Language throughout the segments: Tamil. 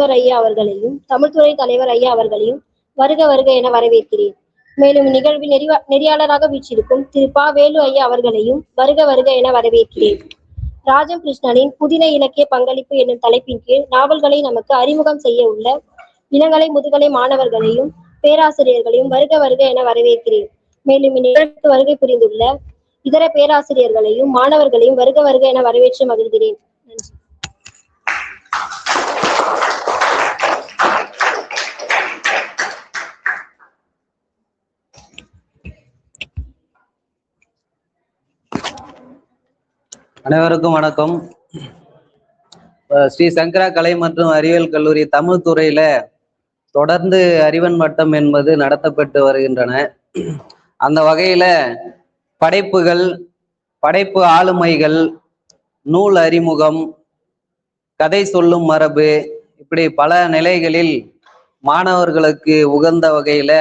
முதல்வர் ஐயா அவர்களையும் தமிழ்துறை தலைவர் ஐயா அவர்களையும் வருக வருக என வரவேற்கிறேன். மேலும் இந்நிகழ்வில் நெறியாளராக வீற்றிருக்கும் திரு பா வேலு ஐயா அவர்களையும் வருக வருக என வரவேற்கிறேன். ராஜம் கிருஷ்ணனின் புதின இலக்கிய பங்களிப்பு என்னும் தலைப்பின் கீழ் நாவல்களை நமக்கு அறிமுகம் செய்ய உள்ள இளங்கலை முதுகலை மாணவர்களையும் பேராசிரியர்களையும் வருக வருக என வரவேற்கிறேன். மேலும் இந்நிகழ்வுக்கு வருகை புரிந்துள்ள இதர பேராசிரியர்களையும் மாணவர்களையும் வருக வருக என வரவேற்று மகிழ்கிறேன். நன்றி. அனைவருக்கும் வணக்கம். ஸ்ரீ சங்கரா கலை மற்றும் அறிவியல் கல்லூரி தமிழ் துறையில தொடர்ந்து அறிவன் வட்டம் என்பது நடத்தப்பட்டு வருகின்றன. அந்த வகையில படைப்புகள், படைப்பு ஆளுமைகள், நூல் அறிமுகம், கதை சொல்லும் மரபு, இப்படி பல நிலைகளில் மாணவர்களுக்கு உகந்த வகையில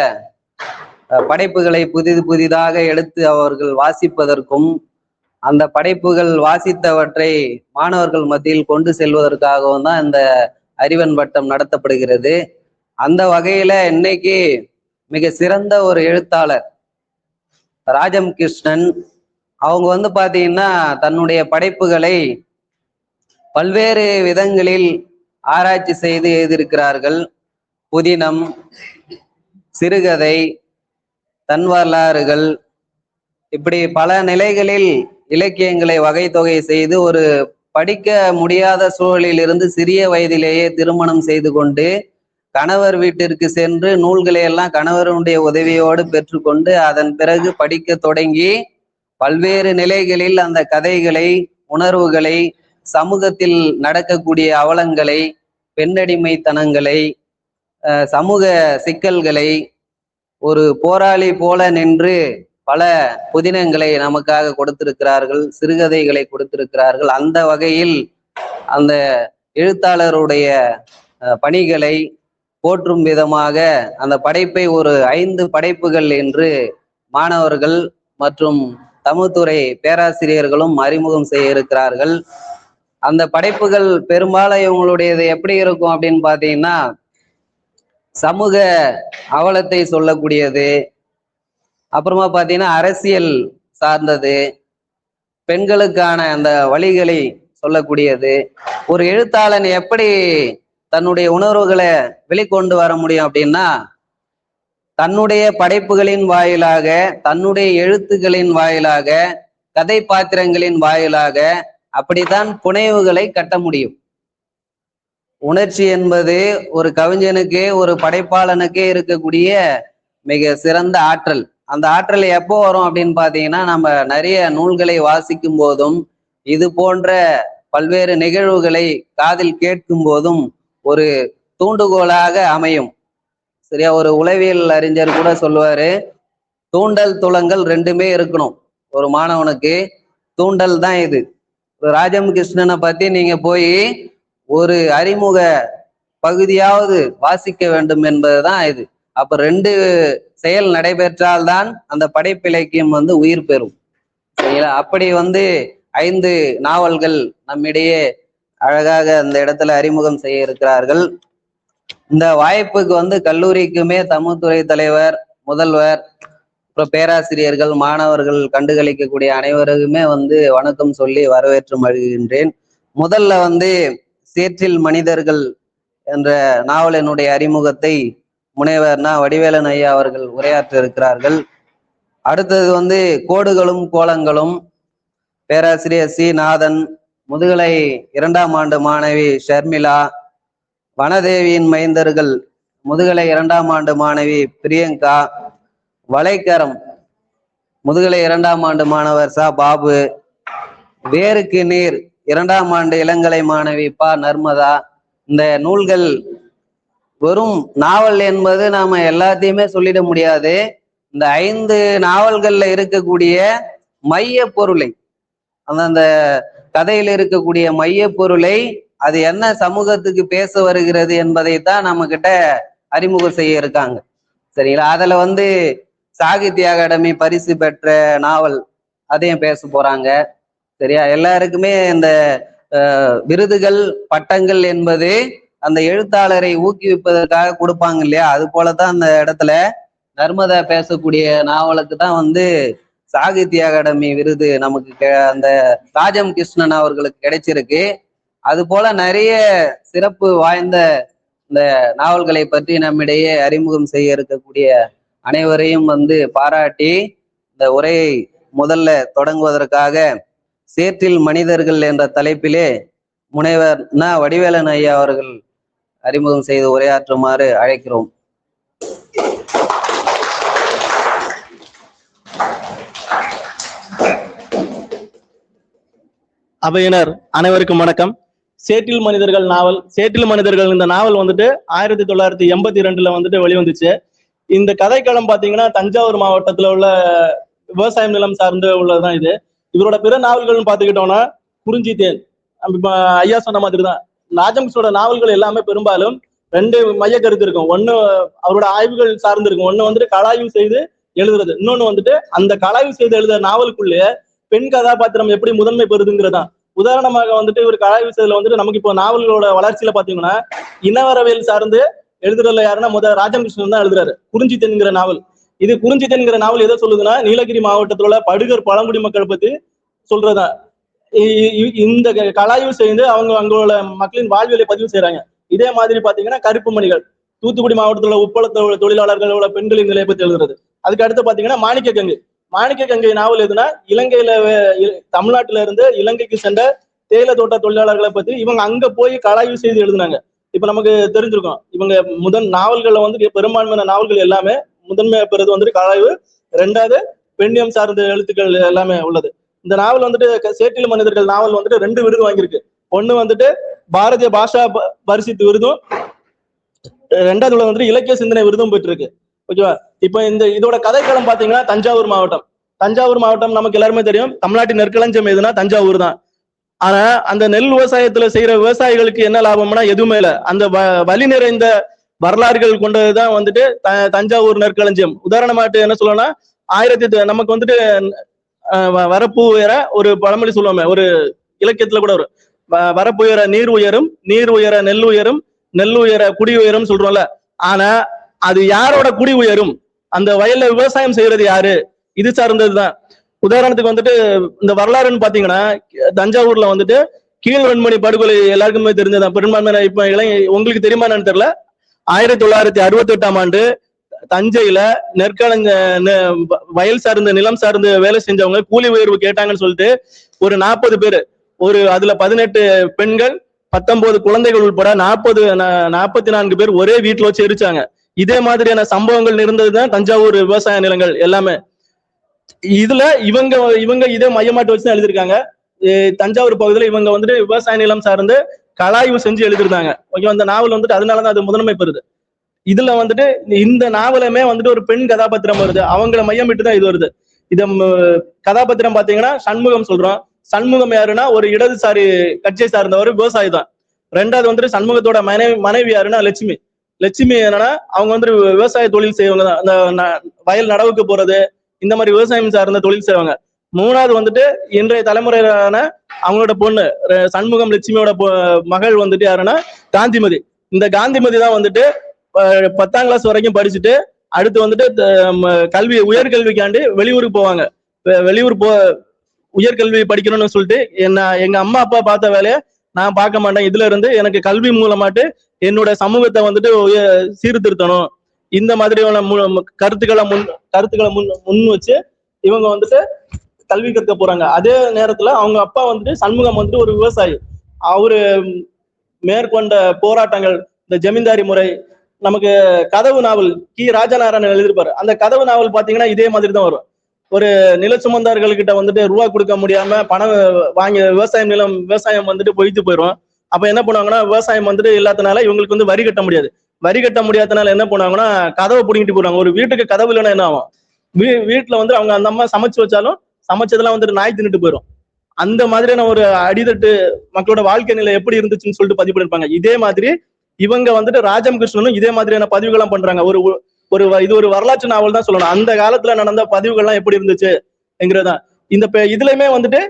படைப்புகளை புதிதாக எடுத்து அவர்கள் வாசிப்பதற்கும் அந்த படைப்புகள் வாசித்தவற்றை மாணவர்கள் மத்தியில் கொண்டு செல்வதற்காகவும் தான் இந்த அறிவன் வட்டம் நடத்தப்படுகிறது. அந்த வகையில இன்னைக்கு மிக சிறந்த ஒரு எழுத்தாளர் ராஜம் கிருஷ்ணன் அவங்க பாத்தீங்கன்னா தன்னுடைய படைப்புகளை பல்வேறு விதங்களில் ஆராய்ச்சி செய்து எழுதியிருக்கிறார்கள். புதினம், சிறுகதை, தன் வரலாறுகள், இப்படி பல நிலைகளில் இலக்கியங்களை வகை தொகை செய்து ஒரு படிக்க முடியாத சூழலில் இருந்து சிறிய வயதிலேயே திருமணம் செய்து கொண்டு கணவர் வீட்டிற்கு சென்று நூல்களை எல்லாம் கணவருடைய உதவியோடு பெற்றுக்கொண்டு அதன் பிறகு படிக்க தொடங்கி பல்வேறு நிலைகளில் அந்த கதைகளை, உணர்வுகளை, சமூகத்தில் நடக்கக்கூடிய அவலங்களை, பெண்ணடிமைத்தனங்களை, சமூக சிக்கல்களை ஒரு போராளி போல நின்று பல புதினங்களை நமக்காக கொடுத்திருக்கிறார்கள், சிறுகதைகளை கொடுத்திருக்கிறார்கள். அந்த வகையில் அந்த எழுத்தாளருடைய பணிகளை போற்றும் விதமாக அந்த படைப்பை ஒரு 5 படைப்புகள் என்று மாணவர்கள் மற்றும் தமிழ்துறை பேராசிரியர்களும் அறிமுகம் செய்ய இருக்கிறார்கள். அந்த படைப்புகள் பெரும்பாலும் இவங்களுடையது எப்படி இருக்கும் அப்படின்னு பார்த்தீங்கன்னா, சமூக அவலத்தை சொல்லக்கூடியது, அப்புறமா பார்த்தீங்கன்னா அரசியல் சார்ந்தது, பெண்களுக்கான அந்த வழிகளை சொல்லக்கூடியது. ஒரு எழுத்தாளன் எப்படி தன்னுடைய உணர்வுகளை வெளிக்கொண்டு வர முடியும் அப்படின்னா, தன்னுடைய படைப்புகளின் வாயிலாக, தன்னுடைய எழுத்துக்களின் வாயிலாக, கதை பாத்திரங்களின் வாயிலாக அப்படித்தான் புனைவுகளை கட்ட முடியும். உணர்ச்சி என்பது ஒரு கவிஞனுக்கே, ஒரு படைப்பாளனுக்கே இருக்கக்கூடிய மிக சிறந்த ஆற்றல். அந்த ஆற்றல் எப்போ வரும் அப்படின்னு பார்த்தீங்கன்னா, நம்ம நிறைய நூல்களை வாசிக்கும் போதும் இது போன்ற பல்வேறு நிகழ்வுகளை காதில் கேட்கும் போதும் ஒரு தூண்டுகோலாக அமையும். சரியா? ஒரு உளவியல் அறிஞர் கூட சொல்லுவாரு, தூண்டல் துலங்கல் ரெண்டுமே இருக்கணும் ஒரு மாணவனுக்கு. தூண்டல் தான் இது. ராஜம் கிருஷ்ணனை பத்தி நீங்க போய் ஒரு அறிமுக பகுதியாவது வாசிக்க வேண்டும் என்பதுதான் இது. அப்ப 2 செயல் நடைபெற்றால்தான் அந்த படைப்பிலக்கியம் உயிர் பெறும். சரிங்களா? அப்படி 5 நாவல்கள் நம்மிடையே அழகாக அந்த இடத்துல அறிமுகம் செய்ய இருக்கிறார்கள். இந்த வாய்ப்புக்கு கல்லூரிக்குமே தமிழ்துறை தலைவர், முதல்வர், அப்புறம் பேராசிரியர்கள், மாணவர்கள், கண்டுகளிக்கக்கூடிய அனைவருக்குமே வணக்கம் சொல்லி வரவேற்று மகிழ்கின்றேன். முதல்ல சேற்றில் மனிதர்கள் என்ற நாவலினுடைய அறிமுகத்தை முனைவர் வடிவேலன் ஐயா அவர்கள் உரையாற்ற இருக்கிறார்கள். அடுத்தது கோடுகளும் கோலங்களும், பேராசிரியர் சி நாதன், முதுகலை 2ஆம் ஆண்டு மாணவி ஷர்மிளா, வனதேவியின் மைந்தர்கள் முதுகலை 2ஆம் ஆண்டு மாணவி பிரியங்கா, வலைக்கரம் முதுகலை 2ஆம் ஆண்டு மாணவர் சா பாபு, வேருக்கு நீர் 2ஆம் ஆண்டு இளங்கலை மாணவி பா நர்மதா. இந்த நூல்கள் வெறும் நாவல் என்பது நாம எல்லாத்தையுமே சொல்லிட முடியாது. இந்த 5 நாவல்கள்ல இருக்கக்கூடிய மைய பொருளை, அந்த கதையில் இருக்கக்கூடிய மைய பொருளை, அது என்ன சமூகத்துக்கு பேச வருகிறது என்பதைத்தான் நம்ம கிட்ட அறிமுகம் செய்ய இருக்காங்க. சரிங்களா? அதுல சாகித்ய அகாடமி பரிசு பெற்ற நாவல் அதையும் பேச போறாங்க. சரியா? எல்லாருக்குமே இந்த விருதுகள், பட்டங்கள் என்பது அந்த எழுத்தாளரை ஊக்குவிப்பதற்காக கொடுப்பாங்க இல்லையா, அது போலதான் அந்த இடத்துல நர்மதா பேசக்கூடிய நாவலுக்கு தான் வந்து சாகித்ய அகாடமி விருது நமக்கு அந்த ராஜம் கிருஷ்ணன் அவர்களுக்கு கிடைச்சிருக்கு. அது போல நிறைய சிறப்பு வாய்ந்த இந்த நாவல்களை பற்றி நம்மிடையே அறிமுகம் செய்ய இருக்கக்கூடிய அனைவரையும் வந்து பாராட்டி இந்த உரையை முதல்ல தொடங்குவதற்காக சேற்றில் மனிதர்கள் என்ற தலைப்பிலே முனைவர் வடிவேலன் ஐயா அவர்கள் அறிமுகம் செய்து உரையாற்றுமாறு அழைக்கிறோம். அவையினர் அனைவருக்கும் வணக்கம். சேற்றில் மனிதர்கள் நாவல். சேற்றில் மனிதர்கள் இந்த நாவல் வந்துட்டு 1982 வந்துட்டு வெளிவந்துச்சு. இந்த கதைக்களம் பாத்தீங்கன்னா தஞ்சாவூர் மாவட்டத்துல உள்ள விவசாயம் நிலம் சார்ந்து உள்ளதுதான் இது. இவரோட பிற நாவல்கள்னு பாத்துக்கிட்டோம்னா குறிஞ்சி தேன், ஐயா சொன்ன மாதிரி தான் ராஜம்ஸோட நாவல்கள் எல்லாமே பெரும்பாலும் 2 மைய கருத்து இருக்கும். ஒண்ணு அவரோட ஆய்வுகள் சார்ந்து இருக்கும், ஒண்ணு வந்துட்டு கலாய்வு செய்து எழுதுறது, இன்னொன்னு வந்துட்டு அந்த கலாய்வு செய்து எழுதுற நாவலுக்குள்ளேயே பெண் கதாபாத்திரம் எப்படி முதன்மை பெறுதுங்கிறதான். உதாரணமாக வந்துட்டு ஒரு கலாய்வு செய்தல வந்துட்டு நமக்கு இப்போ நாவல்களோட வளர்ச்சியில பாத்தீங்கன்னா இனவரவியல் சார்ந்து எழுதுறதுல யாருன்னா ராஜம் கிருஷ்ணன் தான் எழுதுறாரு குறிஞ்சி தென்கிற நாவல். இது குறிஞ்சி தென்கிற நாவல் எதை சொல்லுதுன்னா நீலகிரி மாவட்டத்துல உள்ள படுகர் பழங்குடி மக்கள் பத்தி சொல்றதுதான். இந்த கலாய்வு செய்து அங்களோட மக்களின் வாழ்வியலை பதிவு செய்யறாங்க. இதே மாதிரி பாத்தீங்கன்னா கருப்பு மணிகள் தூத்துக்குடி மாவட்டத்துல உப்பள தொழிலாளர்களோட பெண்களின் நிலையை பத்தி எழுதுறது. அதுக்கு அடுத்து பாத்தீங்கன்னா மாணிக்க கங்கை நாவல் எதுனா இலங்கையில தமிழ்நாட்டுல இருந்து இலங்கைக்கு சென்ற தேயிலை தோட்ட தொழிலாளர்களை பத்தி இவங்க அங்க போய் கலாய்வு செய்து எழுதுனாங்க. இப்ப நமக்கு தெரிஞ்சிருக்கும் இவங்க நாவல்கள்ல வந்து பெரும்பான்மையான நாவல்கள் எல்லாமே முதன்மையா பெறுது வந்துட்டு கலாய்வு, 2வது பெண்ணியம் சார்ந்த எழுத்துக்கள் எல்லாமே உள்ளது. இந்த நாவல் வந்துட்டு சேற்றில் மனிதர்கள் நாவல் வந்துட்டு 2 விருது வாங்கியிருக்கு. ஒண்ணு வந்துட்டு பாரதிய பாஷா பரிசித்து விருதும், 2வது வந்துட்டு இலக்கிய சிந்தனை விருதும் பெற்றிருக்கு. ஓகேவா? இப்ப இதோட கதைக்களம் பாத்தீங்கன்னா தஞ்சாவூர் மாவட்டம் நமக்கு எல்லாருமே தெரியும். தமிழ்நாட்டின் நெற்களஞ்சியம் எதுனா தஞ்சாவூர் தான். ஆனா அந்த நெல் விவசாயத்துல செய்யற விவசாயிகளுக்கு என்ன லாபம்னா எதுவுமே இல்லை. அந்த வலி நிறைந்த வரலாறுகள் கொண்டதுதான் வந்துட்டு தஞ்சாவூர் நெற்களஞ்சியம். உதாரணமாட்டு என்ன சொல்லணும்னா நமக்கு வந்துட்டு வரப்பு உயர ஒரு பழமொழி சொல்லுவோமே, ஒரு இலக்கியத்துல கூட வரும், வரப்பு உயர நீர் உயரும், நீர் உயர நெல் உயரும், நெல் உயர குடி உயரும் சொல்றோம்ல. ஆனா அது யாரோட குடி உயரும்? அந்த வயல்ல விவசாயம் செய்யறது யாரு? இது சார்ந்ததுதான். உதாரணத்துக்கு வந்துட்டு இந்த வரலாறுன்னு பாத்தீங்கன்னா தஞ்சாவூர்ல வந்துட்டு கீழ்வெண்மணி படுகொலை எல்லாருக்குமே தெரிஞ்சதான். பெரும்பான்மையான இப்ப உங்களுக்கு தெரியுமான்னு தெரியல, 1968ஆம் ஆண்டு தஞ்சையில வயல் சார்ந்த நிலம் சார்ந்து வேலை செஞ்சவங்க கூலி உயர்வு கேட்டாங்கன்னு சொல்லிட்டு ஒரு 40 பேர், அதுல 18 பெண்கள் 19 குழந்தைகள் உட்பட 44 பேர் ஒரே வீட்டுல வச்சு எரிச்சாங்க. இதே மாதிரியான சம்பவங்கள் இருந்ததுதான் தஞ்சாவூர் விவசாய நிலங்கள் எல்லாமே. இதுல இவங்க இதே மையமாட்டு வச்சுதான் எழுதியிருக்காங்க. தஞ்சாவூர் பகுதியில இவங்க வந்துட்டு விவசாய நிலம் சார்ந்து கலாய்வு செஞ்சு எழுதிருந்தாங்க. ஓகே, அந்த நாவல் வந்துட்டு அதனாலதான் அது முதன்மை பெறுது. இதுல வந்துட்டு இந்த நாவலுமே வந்துட்டு ஒரு பெண் கதாபாத்திரம் வருது, அவங்கள மையமிட்டு தான் இது வருது. இத கதாபாத்திரம் பாத்தீங்கன்னா சண்முகம் சொல்றோம். சண்முகம் யாருன்னா ஒரு இடதுசாரி கட்சியை சார்ந்தவர், விவசாயி தான். 2வது வந்துட்டு சண்முகத்தோட மனைவி யாருன்னா லட்சுமி என்னன்னா அவங்க வந்துட்டு விவசாய தொழில் செய்வாங்க தான். அந்த வயல் நடவுக்கு போறது, இந்த மாதிரி விவசாயம் சார்ந்த தொழில் செய்வாங்க. 3வது வந்துட்டு இன்றைய தலைமுறையான அவங்களோட பொண்ணு சண்முகம் லட்சுமியோட மகள் வந்துட்டு யாருன்னா காந்திமதி. இந்த காந்திமதி தான் வந்துட்டு 10ஆம் கிளாஸ் வரைக்கும் படிச்சுட்டு அடுத்து வந்துட்டு உயர்கல்விக்காண்டி வெளியூருக்கு போவாங்க. வெளியூர் உயர்கல்வி படிக்கணும்னு சொல்லிட்டு எங்க அம்மா அப்பா பார்த்த வேலையை நான் பார்க்க மாட்டேன், இதுல இருந்து எனக்கு கல்வி மூலமாட்டு என்னோட சமூகத்தை வந்துட்டு சீர்திருத்தணும், இந்த மாதிரியான கருத்துக்களை முன் வச்சு இவங்க வந்துட்டு கல்வி கற்க போறாங்க. அதே நேரத்துல அவங்க அப்பா வந்துட்டு சண்முகம் வந்துட்டு ஒரு விவசாயி. அவரு மேற்கொண்ட போராட்டங்கள், இந்த ஜமீன்தாரி முறை, நமக்கு கதவு நாவல் ராஜநாராயணன் எழுதியிருப்பாரு. அந்த கதவு நாவல் பாத்தீங்கன்னா இதே மாதிரி தான் வரும். ஒரு நில சுமந்தார்கள் கிட்ட வந்துட்டு ரூபா கொடுக்க முடியாம பணம் வாங்கி விவசாயம் வந்துட்டு பொய்த்து போயிடும். அப்ப என்ன பண்ணுவாங்கன்னா விவசாயம் வந்துட்டு இல்லாதனால இவங்களுக்கு வரி கட்ட முடியாது. வரி கட்ட முடியாதனால என்ன பண்ணுவாங்கன்னா கதவை பிடிங்கிட்டு போடுவாங்க. ஒரு வீட்டுக்கு கதவு இல்லைன்னா என்ன ஆகும்? வீட்டுல அவங்க அந்த அம்மா சமைச்சு வச்சாலும் சமைச்சதெல்லாம் வந்துட்டு நாய் தின்னுட்டு போயிடும். அந்த மாதிரியான ஒரு அடித்தட்டு மக்களோட வாழ்க்கை நிலை எப்படி இருந்துச்சுன்னு சொல்லிட்டு பதிவு பண்ணிருப்பாங்க. இதே மாதிரி இவங்க வந்துட்டு ராஜம் கிருஷ்ணனும் இதே மாதிரியான பதிவுகள்லாம் பண்றாங்க. இது ஒரு வரலாற்று நாவல் தான் சொல்லணும். அந்த காலத்துல நடந்த பதிவுகள்லாம் எப்படி இருந்துச்சு என்கிறதான். இதுலயுமே வந்துட்டு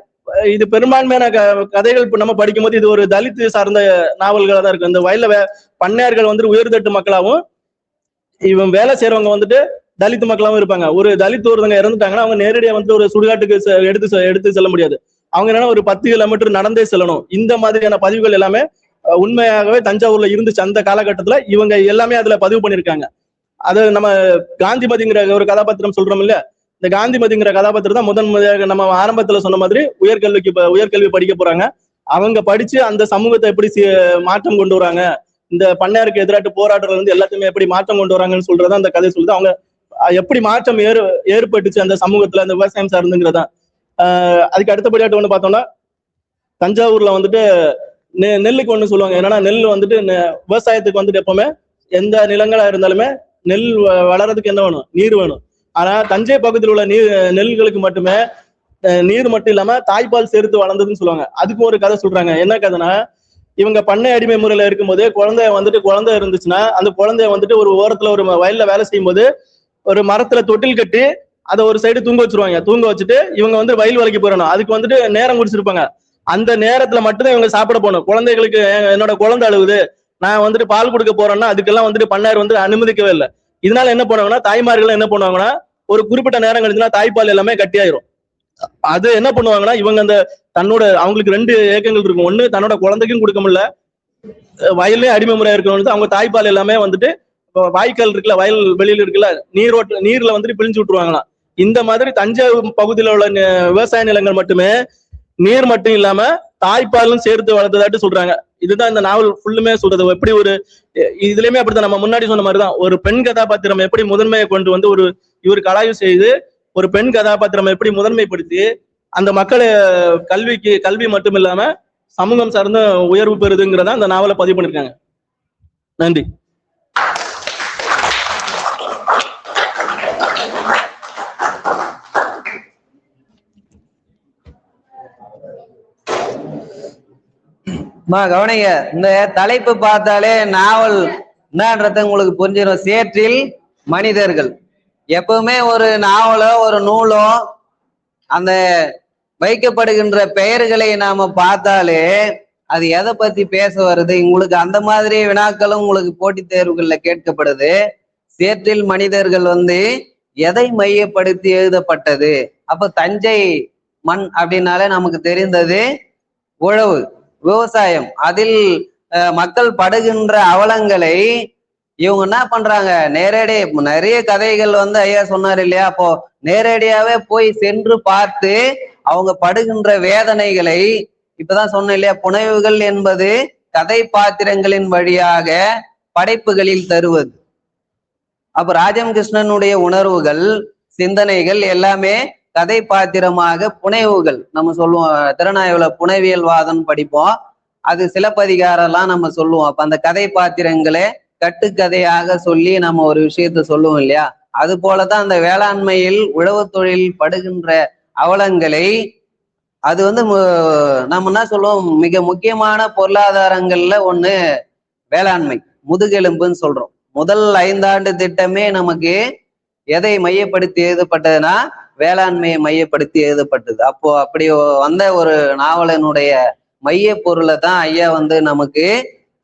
இது பெரும்பான்மையான கதைகள் இப்ப நம்ம படிக்கும் போது இது ஒரு தலித் சார்ந்த நாவல்களா தான் இருக்கு. இந்த வயல்ல பண்ணையார்கள் வந்துட்டு உயர்தட்டு மக்களாவும் இவன் வேலை செய்யறவங்க வந்துட்டு தலித் மக்களாவும் இருப்பாங்க. ஒரு தலித் ஒருத்தவங்க இறந்துட்டாங்கன்னா அவங்க நேரடியா வந்துட்டு ஒரு சுடுகாட்டுக்கு எடுத்து செல்ல முடியாது. அவங்க என்னன்னா ஒரு 10 கிலோமீட்டர் நடந்தே செல்லணும். இந்த மாதிரியான பதிவுகள் எல்லாமே உண்மையாகவே தஞ்சாவூர்ல இருந்துச்சு அந்த காலகட்டத்துல. இவங்க எல்லாமே அதுல பதிவு பண்ணிருக்காங்க. அது நம்ம காந்திமதிங்கிற ஒரு கதாபாத்திரம் சொல்றோம் இல்ல, இந்த காந்திமதிங்கிற கதாபாத்திரம் தான் முதன் முறையாக நம்ம ஆரம்பத்துல சொன்ன மாதிரி உயர்கல்வி படிக்க போறாங்க. அவங்க படிச்சு அந்த சமூகத்தை எப்படி மாற்றம் கொண்டு வராங்க, இந்த பண்ணையாருக்கு எதிராட்டு போராடுறது வந்து எல்லாத்தையுமே எப்படி மாற்றம் கொண்டு வராங்கன்னு சொல்றதா அந்த கதை சொல்லுது. அவங்க எப்படி மாற்றம் ஏற்பட்டுச்சு அந்த சமூகத்துல அந்த விவசாயம் சார்ந்துங்கிறதா. அதுக்கு அடுத்தபடியாட்டு ஒண்ணு பார்த்தோம்னா தஞ்சாவூர்ல வந்துட்டு நெல்லுக்கு ஒண்ணு சொல்லுவாங்க. என்னன்னா நெல் வந்துட்டு விவசாயத்துக்கு வந்துட்டு எப்பவுமே எந்த நிலங்களா இருந்தாலுமே நெல் வளர்றதுக்கு என்ன வேணும், நீர் வேணும். ஆனா தஞ்சை பகுதியில் உள்ள நெல்களுக்கு மட்டுமே நீர் மட்டும் இல்லாம தாய்ப்பால் சேர்த்து வளர்ந்ததுன்னு சொல்லுவாங்க. அதுக்கும் ஒரு கதை சொல்றாங்க. என்ன கதைனா, இவங்க பண்ணை அடிமை முறையில இருக்கும்போது குழந்தை இருந்துச்சுன்னா அந்த குழந்தைய வந்துட்டு ஒரு ஓரத்துல ஒரு வயல்ல வேலை செய்யும் போது ஒரு மரத்துல தொட்டில் கட்டி அதை ஒரு சைடு தூங்க வச்சிருவாங்க. தூங்க வச்சுட்டு இவங்க வந்து வயல் வேலைக்கு போயிடணும். அதுக்கு வந்துட்டு நேரம் குடிச்சிருப்பாங்க. அந்த நேரத்துல மட்டும்தான் இவங்க சாப்பிட போகணும். குழந்தைகளுக்கு என்னோட குழந்தை அழுகுது, நான் வந்துட்டு பால் கொடுக்க போறேன்னா அதுக்கெல்லாம் வந்துட்டு பண்ணையார் வந்து அனுமதிக்கவே இல்லை. இதனால என்ன பண்ணுவாங்கன்னா தாய்மார்கள் என்ன பண்ணுவாங்கன்னா ஒரு குறிப்பிட்ட நேரம் கழிச்சுன்னா தாய்ப்பால் எல்லாமே கட்டியாயிரும். அது என்ன பண்ணுவாங்கன்னா இவங்க அந்த அவங்களுக்கு 2 ஏக்கங்கள் இருக்கும். ஒண்ணு தன்னோட குழந்தைக்கும் கொடுக்க முடியல, வயல்லே அடிமை முறையா இருக்கணும். அவங்க தாய்ப்பால் எல்லாமே வந்துட்டு வாய்க்கால் இருக்குல்ல, வயல் வெளியில இருக்குல்ல, நீர்ல வந்துட்டு பிழிஞ்சு விட்டுருவாங்களாம். இந்த மாதிரி தஞ்சை பகுதியில உள்ள விவசாய நிலங்கள் மட்டுமே நீர் மட்டும் இல்லாம தாய்ப்பாலும் சேர்த்து வளர்த்ததாட்டு சொல்றாங்க. இதுதான் இந்த நாவல் ஃபுல்லுமே சொல்றது. எப்படி ஒரு இதுலயுமே அப்படித்தான் நம்ம முன்னாடி சொன்ன மாதிரிதான் ஒரு பெண் கதாபாத்திரம் எப்படி முதன்மையை கொண்டு வந்து இவருக்கு ஆய்வு செய்து ஒரு பெண் கதாபாத்திரம் எப்படி முதன்மைப்படுத்தி அந்த மக்களை கல்வி மட்டும் இல்லாம சமூகம் சார்ந்த உயர்வு பெறுதுங்கிறத அந்த நாவலை பதிவு பண்ணிருக்காங்க. நன்றி. கவனிங்க, இந்த தலைப்பு பார்த்தாலே நாவல் என்னன்றது உங்களுக்கு புரிஞ்சிடும். சேற்றில் மனிதர்கள். எப்பவுமே ஒரு நாவலோ ஒரு நூலோ அந்த வைக்கப்படுகின்ற பெயர்களை நாம பார்த்தாலே அது எதை பத்தி பேச வருது, உங்களுக்கு அந்த மாதிரி வினாக்களும் உங்களுக்கு போட்டித் தேர்வுகள்ல கேட்கப்படுது. சேற்றில் மனிதர்கள் வந்து எதை மையப்படுத்தி எழுதப்பட்டது? அப்ப தஞ்சை மண் அப்படின்னாலே நமக்கு தெரிந்தது உழவு, விவசாயம். அதில் மக்கள் படுகின்ற அவலங்களை இவங்க என்ன பண்றாங்க, நிறைய கதைகள் வந்து ஐயா சொன்னார் இல்லையா, அப்போ நேரடியாவே போய் சென்று பார்த்து அவங்க படுகின்ற வேதனைகளை இப்பதான் சொன்ன இல்லையா, புனைவுகள் என்பது கதை பாத்திரங்களின் வழியாக படைப்புகளில் தருவது. அப்ப ராஜம் கிருஷ்ணனுடைய உணர்வுகள் சிந்தனைகள் எல்லாமே கதை பாத்திரமாக புனைவுகள். நம்ம சொல்லுவோம் திறனாய்வுல புனைவியல் வாதம் படிப்போம், அது சிலப்பதிகாரம்லாம் நம்ம சொல்லுவோம். அப்ப அந்த கதை பாத்திரங்களே கட்டுக்கதையாக சொல்லி நம்ம ஒரு விஷயத்த சொல்லுவோம் இல்லையா, அது போலதான் அந்த வேளாண்மையில் உழவு தொழில் படுகின்ற அவலங்களை அது வந்து நம்ம என்ன சொல்லுவோம், மிக முக்கியமான பொருளாதாரங்கள்ல ஒண்ணு வேளாண்மை, முதுகெலும்புன்னு சொல்றோம். முதல் 5 ஆண்டு திட்டமே நமக்கு எதை மையப்படுத்தி எழுதப்பட்டதுன்னா வேளாண்மையை மையப்படுத்தி எழுதப்பட்டது. அப்போ அப்படி வந்த ஒரு நாவலனுடைய மைய பொருளை தான் ஐயா வந்து நமக்கு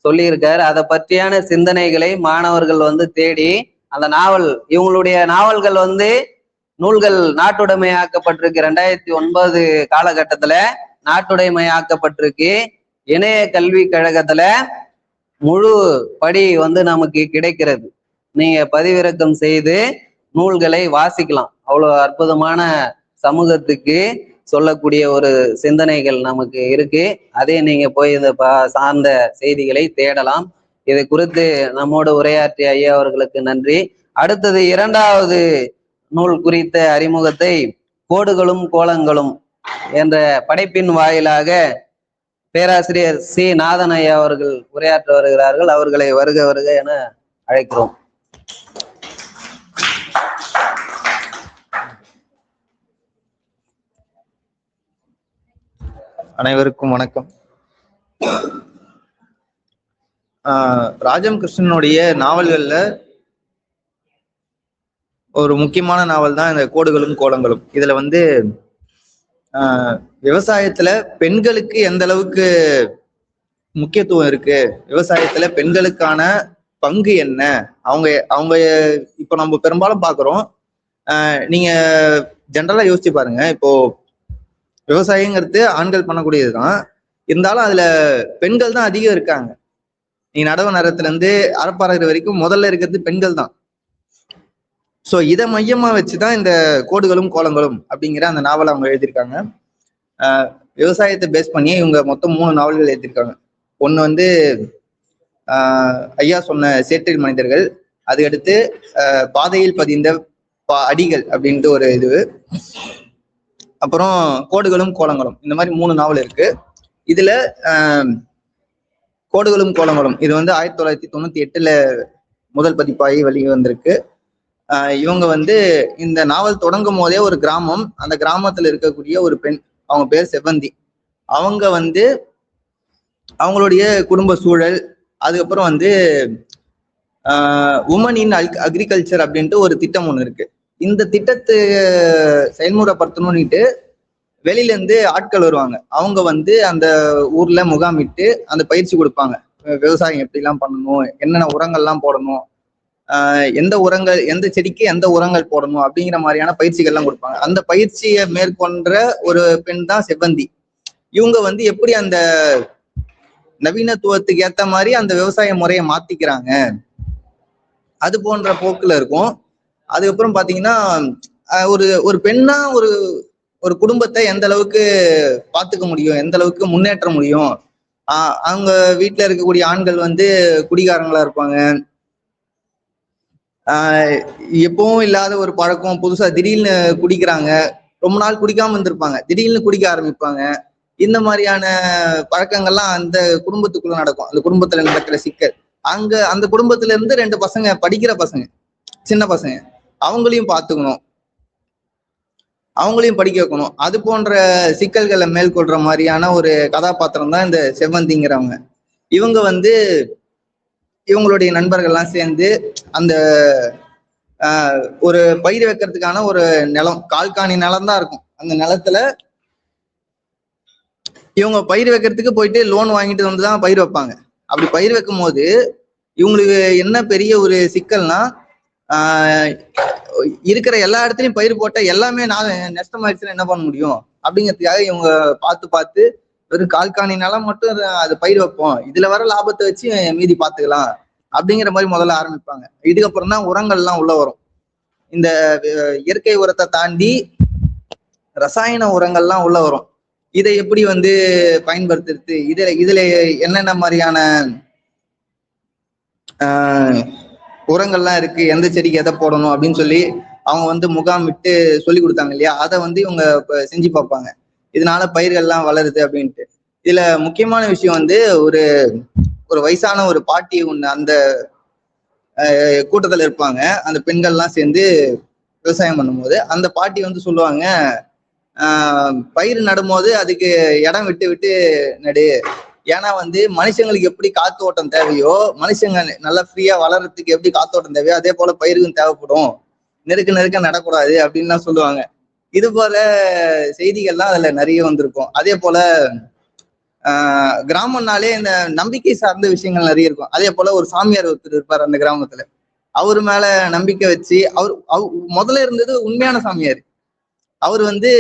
சொல்லியிருக்காரு. அதை பற்றியான சிந்தனைகளை மாணவர்கள் வந்து தேடி அந்த நாவல், இவங்களுடைய நாவல்கள் வந்து நூல்கள் நாட்டுடைமையாக்கப்பட்டிருக்கு. 2009 காலகட்டத்துல நாட்டுடைமையாக்கப்பட்டிருக்கு. இணைய கல்வி கழகத்துல முழு படி வந்து நமக்கு கிடைக்கிறது. நீங்க பதிவிறக்கம் செய்து நூல்களை வாசிக்கலாம். அவ்வளவு அற்புதமான சமூகத்துக்கு சொல்லக்கூடிய ஒரு சிந்தனைகள் நமக்கு இருக்கு. அதே நீங்க போய் இந்த சார்ந்த செய்திகளை தேடலாம். இதை குறித்து நம்மோடு உரையாற்றிய ஐயா அவர்களுக்கு நன்றி. அடுத்தது 2வது நூல் குறித்த அறிமுகத்தை கோடுகளும் கோலங்களும் என்ற படைப்பின் வாயிலாக பேராசிரியர் சி. நாதன் ஐயா அவர்கள் உரையாற்ற வருகிறார்கள். அவர்களை வருக வருக என அழைக்கிறோம். அனைவருக்கும் வணக்கம். ராஜம் கிருஷ்ணனுடைய நாவல்கள்ல ஒரு முக்கியமான நாவல் தான் இந்த கோடுகளும் கோலங்களும். இதுல வந்து விவசாயத்துல பெண்களுக்கு எந்த அளவுக்கு முக்கியத்துவம் இருக்கு, விவசாயத்துல பெண்களுக்கான பங்கு என்ன, அவங்க அவங்க இப்போ நம்ம பெரும்பாலும் பாக்குறோம். நீங்க ஜென்ரலா யோசிச்சு பாருங்க. இப்போ விவசாயங்கிறது ஆண்கள் பண்ணக்கூடியதுதான், இருந்தாலும் அதுல பெண்கள் தான் அதிகம் இருக்காங்க. நீ நடவு நேரத்துல இருந்து அறப்பாறை வரைக்கும் முதல்ல இருக்கிறது பெண்கள் தான். ஸோ இதை மையமா வச்சுதான் இந்த கோடுகளும் கோலங்களும் அப்படிங்கிற அந்த நாவலை அவங்க எழுதியிருக்காங்க. விவசாயத்தை பேஸ் பண்ணி இவங்க மொத்தம் 3 நாவல்கள் எழுதியிருக்காங்க. ஒன்று வந்து ஐயா சொன்ன சேற்றில் மனிதர்கள், அதுக்கடுத்து பாதையில் பதிந்த அடிகள் அப்படின்ட்டு ஒரு இது, அப்புறம் கோடுகளும் கோலங்களும். இந்த மாதிரி 3 நாவல் இருக்கு. இதுல கோடுகளும் கோலங்களும் இது வந்து 1998 முதல் பதிப்பாகி வெளியே வந்திருக்கு. இவங்க வந்து இந்த நாவல் தொடங்கும் போதே ஒரு கிராமம், அந்த கிராமத்துல இருக்கக்கூடிய ஒரு பெண், அவங்க பேர் செவ்வந்தி. அவங்க வந்து அவங்களுடைய குடும்ப சூழல், அதுக்கப்புறம் வந்து உமன் இன் அக்ரிகல்ச்சர் அப்படின்ட்டு ஒரு திட்டம் ஒன்று இருக்கு. இந்த திட்டத்தை செயல்முறைப்படுத்தணும்னுட்டு வெளியில இருந்து ஆட்கள் வருவாங்க. அவங்க வந்து அந்த ஊர்ல முகாமிட்டு அந்த பயிற்சி கொடுப்பாங்க. விவசாயம் எப்படிலாம் பண்ணணும், என்னென்ன உரங்கள்லாம் போடணும், எந்த உரங்கள், எந்த செடிக்கு எந்த உரங்கள் போடணும் அப்படிங்கிற மாதிரியான பயிற்சிகள்லாம் கொடுப்பாங்க. அந்த பயிற்சியை மேற்கொண்ட ஒரு பெண் தான் செவ்வந்தி. இவங்க வந்து எப்படி அந்த நவீனத்துவத்துக்கு ஏத்த மாதிரி அந்த விவசாய முறையை மாத்திக்கிறாங்க, அது போன்ற போக்குல இருக்கும். அதுக்கப்புறம் பாத்தீங்கன்னா ஒரு ஒரு பெண்ணா ஒரு ஒரு குடும்பத்தை எந்த அளவுக்கு பார்த்துக்க முடியும், எந்த அளவுக்கு முன்னேற்ற முடியும். அவங்க வீட்டுல இருக்கக்கூடிய ஆண்கள் வந்து குடிகாரங்களா இருப்பாங்க. எப்பவும் இல்லாத ஒரு பழக்கம், புதுசா திடீர்னு குடிக்கிறாங்க. ரொம்ப நாள் குடிக்காம இருந்திருப்பாங்க, திடீர்னு குடிக்க ஆரம்பிப்பாங்க. இந்த மாதிரியான பழக்கங்கள்லாம் அந்த குடும்பத்துக்குள்ள நடக்கும். அந்த குடும்பத்துல நடக்கிற சிக்கல், அங்க அந்த குடும்பத்துல இருந்து 2 பசங்க, படிக்கிற பசங்க, சின்ன பசங்க, அவங்களையும் பார்த்துக்கணும், அவங்களையும் படிக்க வைக்கணும். அது போன்ற சிக்கல்களை மேற்கொள்ற மாதிரியான ஒரு கதாபாத்திரம் தான் இந்த செவ்வந்திங்கிறவங்க. இவங்க வந்து இவங்களுடைய நண்பர்கள்லாம் சேர்ந்து அந்த ஒரு பயிர் வைக்கிறதுக்கான ஒரு நிலம், கால்காணி நிலம் தான் இருக்கும். அந்த நிலத்துல இவங்க பயிர் வைக்கிறதுக்கு போயிட்டு லோன் வாங்கிட்டு வந்து தான் பயிர் வைப்பாங்க. அப்படி பயிர் வைக்கும் போது இவங்களுக்கு என்ன பெரிய ஒரு சிக்கல்னா, இருக்கிற எல்லா இடத்துலையும் பயிர் போட்ட எல்லாமே நஷ்டமாயிடுச்சுன்னா என்ன பண்ண முடியும் அப்படிங்கிறதுக்காக இவங்க பார்த்து வெறும் கால்காணி நிலம் மட்டும் அது பயிர் வைப்போம், இதுல வர லாபத்தை வச்சு மீதி பார்த்துக்கலாம் அப்படிங்கிற மாதிரி முதல்ல ஆரம்பிப்பாங்க. இதுக்கப்புறம் தான் உரங்கள்லாம் உள்ள வரும். இந்த இயற்கை உரத்தை தாண்டி ரசாயன உரங்கள்லாம் உள்ள வரும். இதை எப்படி வந்து பயன்படுத்துறது, இதுல என்னென்ன மாதிரியான உரங்கள்லாம் இருக்கு, எந்த செடிக்கு எதை போடணும் அப்படின்னு சொல்லி அவங்க வந்து முகாமிட்டு சொல்லி கொடுத்தாங்க இல்லையா, அதை வந்து இவங்க செஞ்சு பார்ப்பாங்க. இதனால பயிர்கள்லாம் வளருது அப்படின்ட்டு. இதுல முக்கியமான விஷயம் வந்து ஒரு ஒரு வயசான ஒரு பாட்டி ஒண்ணு அந்த கூட்டத்துல இருப்பாங்க. அந்த பெண்கள்லாம் சேர்ந்து விவசாயம் பண்ணும்போது அந்த பாட்டி வந்து சொல்லுவாங்க, பயிர் நடும்போது அதுக்கு இடம் விட்டு விட்டு நடு. ஏன்னா வந்து மனுஷங்களுக்கு எப்படி காத்து ஓட்டம் தேவையோ, மனுஷங்க நல்லா ஃப்ரீயா வளர்றதுக்கு எப்படி காத்தோட்டம் தேவையோ அதே போல பயிருக்கும் தேவைப்படும், நெருக்க நடக்கூடாது அப்படின்லாம் சொல்லுவாங்க. இது போல செய்திகள்லாம் அதுல நிறைய வந்திருக்கும். அதே போல கிராமம்னாலே இந்த நம்பிக்கை சார்ந்த விஷயங்கள் நிறைய இருக்கும். அதே போல ஒரு சாமியார் ஒருத்தர் இருப்பார் அந்த கிராமத்துல. அவரு மேல நம்பிக்கை வச்சு, அவர் முதல்ல இருந்தது உண்மையான சாமியார். அவர் வந்து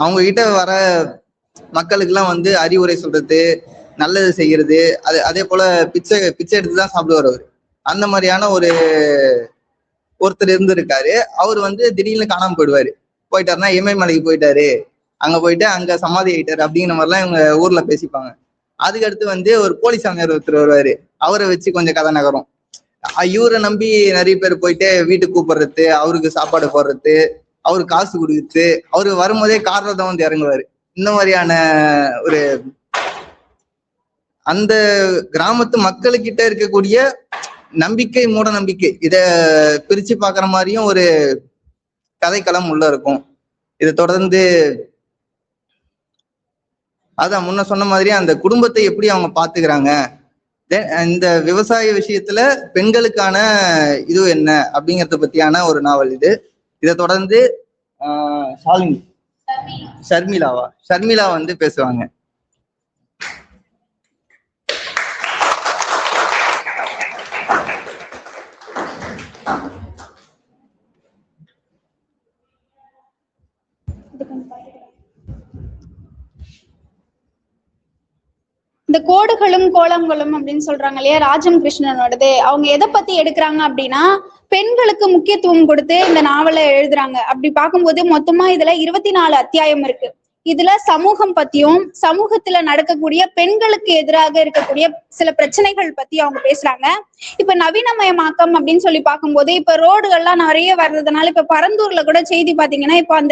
அவங்க கிட்ட வர மக்களுக்கெல்லாம் வந்து அறிவுரை சொல்றது, நல்லது செய்யறது, அதே போல பிச்சை எடுத்துதான் சாப்பிடுவார் அவர். அந்த மாதிரியான ஒருத்தர் இருந்திருக்காரு. அவர் வந்து திடீர்னு காணாம போயிட்டாருன்னா இமயமலைக்கு போயிட்டாரு, அங்க போயிட்டு அங்க சமாதி ஆயிட்டாரு அப்படிங்கிற மாதிரிலாம் இவங்க ஊர்ல பேசிப்பாங்க. அதுக்கு அடுத்து வந்து ஒரு போலி சாமியார் ஒருத்தர் வருவாரு. அவரை வச்சு கொஞ்சம் கதை நகரும். இவரை நம்பி நிறைய பேர் போயிட்டு வீட்டுக்கு கூப்பிடுறது, அவருக்கு சாப்பாடு போடுறது, அவருக்கு காசு கொடுக்குறது, அவரு வரும்போதே கார்ல தான் வந்து இறங்குவாரு. இந்த மாதிரியான ஒரு அந்த கிராமத்து மக்களுக்கிட்ட இருக்கக்கூடிய நம்பிக்கை, மூட நம்பிக்கை, இத பிரிச்சு பாக்குற மாதிரியும் ஒரு கதைக்களம் உள்ள இருக்கும். இதை தொடர்ந்து அதான் முன்ன சொன்ன மாதிரி அந்த குடும்பத்தை எப்படி அவங்க பாத்துக்கிறாங்க, இந்த விவசாய விஷயத்துல பெண்களுக்கான இது என்ன அப்படிங்கறத பத்தியான ஒரு நாவல் இது. இதை தொடர்ந்து ஷாலினி ஷர்மிளா வந்து பேசுவாங்க. இந்த கோடுகளும் கோலங்களும் அப்படின்னு சொல்றாங்க இல்லையா, ராஜம் கிருஷ்ணனோடது. அவங்க எதை பத்தி எடுக்கிறாங்க அப்படின்னா, பெண்களுக்கு முக்கியத்துவம் கொடுத்து இந்த நாவலை எழுதுறாங்க. அப்படி பார்க்கும்போது மொத்தமா இதுல 24 அத்தியாயம் இருக்கு. இதுல சமூகம் பத்தியும் சமூகத்துல நடக்கக்கூடிய பெண்களுக்கு எதிராக இருக்கக்கூடிய சில பிரச்சனைகள் பத்தி அவங்க பேசுறாங்க. இப்ப நவீனமயமாக்கம் அப்படின்னு சொல்லி பார்க்கும்போது இப்ப ரோடுகள்லாம் நிறைய வர்றதுனால இப்ப பரந்தூர்ல கூட செய்தி பாத்தீங்கன்னா இப்ப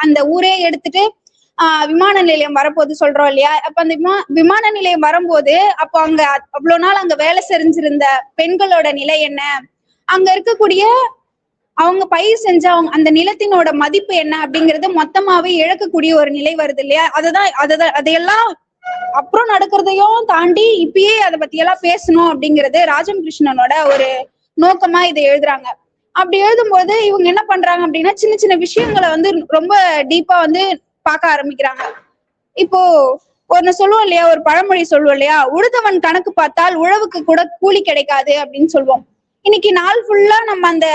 அந்த ஊரே எடுத்துட்டு விமான நிலையம் வரப்போது சொல்றோம் இல்லையா. அப்ப அந்த விமான நிலையம் வரும்போது அப்போ அங்க அவ்வளவு நாள் அங்க வேலை செஞ்சிருந்த பெண்களோட நிலை என்ன, அங்க இருக்கக்கூடிய அவங்க பயிர் செஞ்ச அவங்க அந்த நிலத்தினோட மதிப்பு என்ன அப்படிங்கறது மொத்தமாவே இழக்கக்கூடிய ஒரு நிலை வருது இல்லையா. அதையெல்லாம் அப்புறம் நடக்கிறதையும் தாண்டி இப்பயே அதை பத்தி எல்லாம் பேசணும் அப்படிங்கிறது ராஜம் கிருஷ்ணனோட ஒரு நோக்கமா இதை எழுதுறாங்க. அப்படி எழுதும்போது இவங்க என்ன பண்றாங்க அப்படின்னா சின்ன சின்ன விஷயங்களை வந்து ரொம்ப டீப்பா வந்து பார்க்க ஆரம்பிக்கிறாங்க. இப்போ ஒன்னு சொல்லுவோம் இல்லையா, ஒரு பழமொழி சொல்லுவோம் இல்லையா, உழுதவன் கணக்கு பார்த்தால் உழவுக்கு கூட கூலி கிடைக்காது அப்படின்னு சொல்லுவோம். இன்னைக்கு நாள் ஃபுல்லா நம்ம அந்த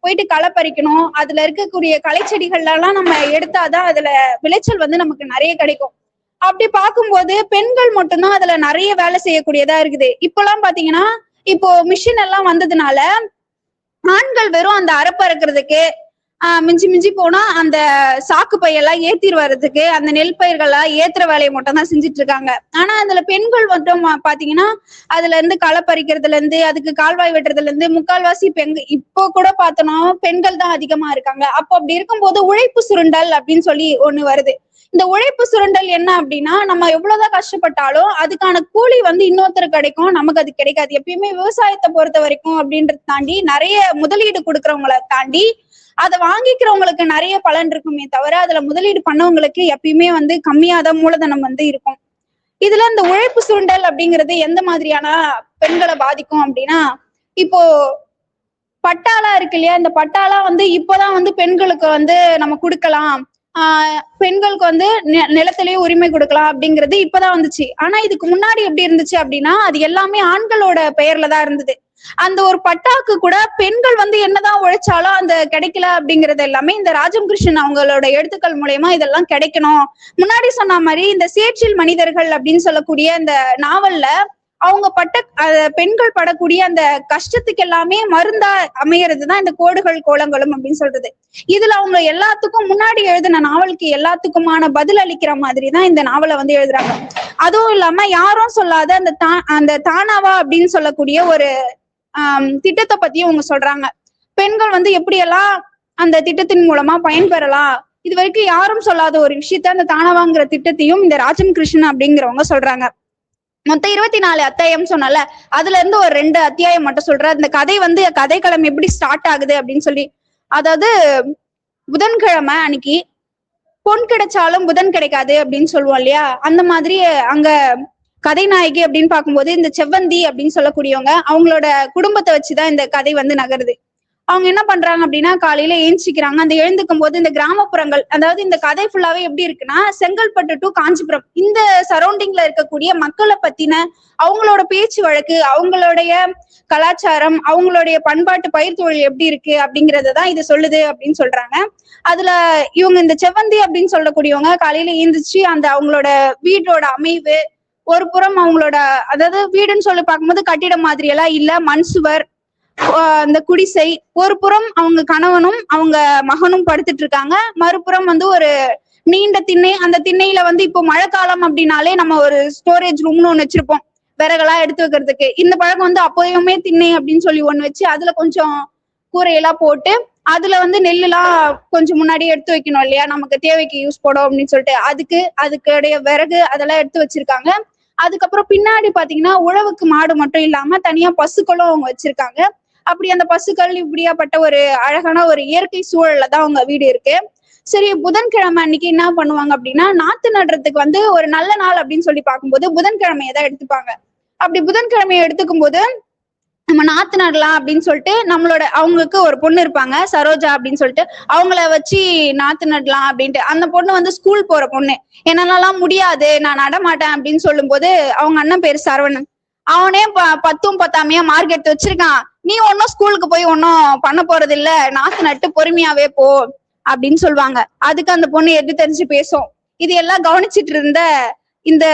போயிட்டு களை பறிக்கணும், அதுல இருக்கக்கூடிய களை செடிகள்லாம் நம்ம எடுத்தாதான் அதுல விளைச்சல் வந்து நமக்கு நிறைய கிடைக்கும். அப்படி பார்க்கும்போது பெண்கள் மட்டும்தான் அதுல நிறைய வேலை செய்யக்கூடியதா இருக்குது. இப்பெல்லாம் பாத்தீங்கன்னா இப்போ மிஷின் எல்லாம் வந்ததுனால ஆண்கள் வெறும் அந்த அறுக்கிறதுக்கு மிஞ்சி மிஞ்சி போனா அந்த சாக்கு பையெல்லாம் ஏத்திட்டு வர்றதுக்கு அந்த நெல் பயிர்கள்லாம் ஏத்துற வேலையை மட்டும் தான் செஞ்சுட்டு இருக்காங்க. ஆனா அதுல பெண்கள் மட்டும் பாத்தீங்கன்னா அதுல இருந்து களை பறிக்கிறதுல இருந்து அதுக்கு கால்வாய் வெட்டுறதுல இருந்து முக்கால்வாசி இப்போ கூட பார்த்தோம்னா பெண்கள் தான் அதிகமா இருக்காங்க. அப்போ அப்படி இருக்கும்போது உழைப்பு சுருண்டல் அப்படின்னு சொல்லி ஒண்ணு வருது. இந்த உழைப்பு சுரண்டல் என்ன அப்படின்னா நம்ம எவ்வளவுதான் கஷ்டப்பட்டாலும் அதுக்கான கூலி வந்து இன்னொருத்தருக்கு கிடைக்கும், நமக்கு அது கிடைக்காது. எப்பயுமே விவசாயத்தை பொறுத்த வரைக்கும் அப்படின்றத தாண்டி நிறைய முதலீடு கொடுக்கறவங்களை தாண்டி அதை வாங்கிக்கிறவங்களுக்கு நிறைய பலன் இருக்குமே தவிர அதுல முதலீடு பண்ணவங்களுக்கு எப்பயுமே வந்து கம்மியாதான் மூலதனம் வந்து இருக்கும். இதுல இந்த உழைப்பு சுரண்டல் அப்படிங்கிறது எந்த மாதிரியான பெண்களை பாதிக்கும் அப்படின்னா, இப்போ பட்டாளா இருக்கு இல்லையா, இந்த பட்டாளா வந்து இப்பதான் வந்து பெண்களுக்கு வந்து நம்ம கொடுக்கலாம், பெண்களுக்கு வந்து நிலத்திலேயே உரிமை கொடுக்கலாம் அப்படிங்கிறது இப்பதான் வந்துச்சு. ஆனா இதுக்கு முன்னாடி எப்படி இருந்துச்சு அப்படின்னா அது எல்லாமே ஆண்களோட பெயர்ல தான் இருந்தது. அந்த ஒரு பட்டாக்கு கூட பெண்கள் வந்து என்னதான் உழைச்சாலும் அந்த கிடைக்கல அப்படிங்கறது எல்லாமே இந்த ராஜம் கிருஷ்ணன் அவங்களோட எழுத்துக்கள் மூலயமா இதெல்லாம் கிடைக்கணும். முன்னாடி சொன்ன மாதிரி இந்த சேற்றில் மனிதர்கள் அப்படின்னு சொல்லக்கூடிய இந்த நாவல்ல அவங்க பெண்கள் படக்கூடிய அந்த கஷ்டத்துக்கு எல்லாமே மருந்தா அமையறதுதான் இந்த கோடுகள் கோலங்களும் அப்படின்னு சொல்றது. இதுல அவங்க எல்லாத்துக்கும் முன்னாடி எழுதின நாவலுக்கு எல்லாத்துக்குமான பதில் அளிக்கிற மாதிரிதான் இந்த நாவலை வந்து எழுதுறாங்க. அதுவும் இல்லாம யாரும் சொல்லாத அந்த தானாவா அப்படின்னு சொல்லக்கூடிய ஒரு திட்டத்தை பத்தியும் அவங்க சொல்றாங்க. பெண்கள் வந்து எப்படியெல்லாம் அந்த திட்டத்தின் மூலமா பயன்பெறலாம், இது வரைக்கும் யாரும் சொல்லாத ஒரு விஷயத்த அந்த தானாவாங்கிற திட்டத்தையும் இந்த ராஜம் கிருஷ்ணன் அப்படிங்கிறவங்க சொல்றாங்க. மொத்தம் 24 அத்தியாயம் சொன்னால அதுல இருந்து ஒரு 2 அத்தியாயம் மட்டும் சொல்ற. இந்த கதை வந்து கதைக்களம் எப்படி ஸ்டார்ட் ஆகுது அப்படின்னு சொல்லி, அதாவது புதன்கிழமை அன்னைக்கு பொன் கிடைச்சாலும் புதன் கிடைக்காது அப்படின்னு சொல்லுவோம் இல்லையா, அந்த மாதிரி அங்க கதை நாயகி அப்படின்னு பார்க்கும்போது இந்த செவ்வந்தி அப்படின்னு சொல்லக்கூடியவங்க அவங்களோட குடும்பத்தை வச்சுதான் இந்த கதை வந்து நகருது. அவங்க என்ன பண்றாங்க அப்படின்னா காலையில எழுந்திக்கிறாங்க. அந்த எழுந்துக்கும் போது இந்த கிராமப்புறங்கள், அதாவது இந்த கதை ஃபுல்லாவே எப்படி இருக்குன்னா செங்கல்பட்டு டு காஞ்சிபுரம் இந்த சரௌண்டிங்ல இருக்கக்கூடிய மக்களை பத்தின அவங்களோட பேச்சு வழக்கு, அவங்களுடைய கலாச்சாரம், அவங்களுடைய பண்பாட்டு பயிர் தொழில் எப்படி இருக்கு அப்படிங்கறதான் இது சொல்லுது அப்படின்னு சொல்றாங்க. அதுல இவங்க இந்த செவ்வந்தி அப்படின்னு சொல்லக்கூடியவங்க காலையில எழுந்திரிச்சு அந்த அவங்களோட வீட்டோட அமைவு ஒரு புறம் அவங்களோட, அதாவது வீடுன்னு சொல்லி பார்க்கும்போது கட்டிடம் மாதிரி எல்லாம் இல்ல, மண் சுவர், அந்த குடிசை, ஒரு புறம் அவங்க கணவனும் அவங்க மகனும் படுத்துட்டு இருக்காங்க, மறுபுறம் வந்து ஒரு நீண்ட திண்ணை. அந்த திண்ணையில வந்து இப்போ மழை காலம் அப்படின்னாலே நம்ம ஒரு ஸ்டோரேஜ் ரூம்னு ஒண்ணு வச்சிருப்போம் விறகெல்லாம் எடுத்து வைக்கிறதுக்கு. இந்த பழக்கம் வந்து அப்போயுமே திண்ணை அப்படின்னு சொல்லி ஒண்ணு வச்சு அதுல கொஞ்சம் கூரையெல்லாம் போட்டு அதுல வந்து நெல்லுலாம் கொஞ்சம் முன்னாடியே எடுத்து வைக்கணும் இல்லையா, நமக்கு தேவைக்கு யூஸ் போடும் அப்படின்னு சொல்லிட்டு அதுக்குடைய விறகு அதெல்லாம் எடுத்து வச்சிருக்காங்க. அதுக்கப்புறம் பின்னாடி பாத்தீங்கன்னா உழவுக்கு மாடு மட்டும் இல்லாம தனியா பசுக்களும் அவங்க வச்சிருக்காங்க. அப்படி அந்த பசுக்கள் இப்படியாப்பட்ட ஒரு அழகான ஒரு இயற்கை சூழல்ல தான் அவங்க வீடு இருக்கு. சரி, புதன்கிழமை அன்னைக்கு என்ன பண்ணுவாங்க அப்படின்னா நாத்து நடுறதுக்கு வந்து ஒரு நல்ல நாள் அப்படின்னு சொல்லி பார்க்கும்போது புதன்கிழமையை தான் எடுத்துப்பாங்க. அப்படி புதன்கிழமையை எடுத்துக்கும் போது நம்ம நாத்து நடலாம் அப்படின்னு சொல்லிட்டு நம்மளோட அவங்களுக்கு ஒரு பொண்ணு இருப்பாங்க சரோஜா அப்படின்னு சொல்லிட்டு அவங்கள வச்சு நாத்து நடலாம் அப்படின்ட்டு. அந்த பொண்ணு வந்து ஸ்கூல் போற பொண்ணு. என்னாலலாம் முடியாது, நான் நடமாட்டேன் அப்படின்னு சொல்லும் போது அவங்க அண்ணன் பேரு சரவணன். அவனே 10ம் 10ஆமையா மார்க் எடுத்து வச்சிருக்கான். நீ ஒன்னும் ஸ்கூலுக்கு போய் ஒன்னும் பண்ண போறது இல்ல, நாத்து நட்டு பொறுமையாவே போ அப்படின்னு சொல்லுவாங்க. அதுக்கு அந்த பொண்ணு எது தெரிஞ்சு பேசும். இது எல்லாம் கவனிச்சிட்டு இருந்த இந்த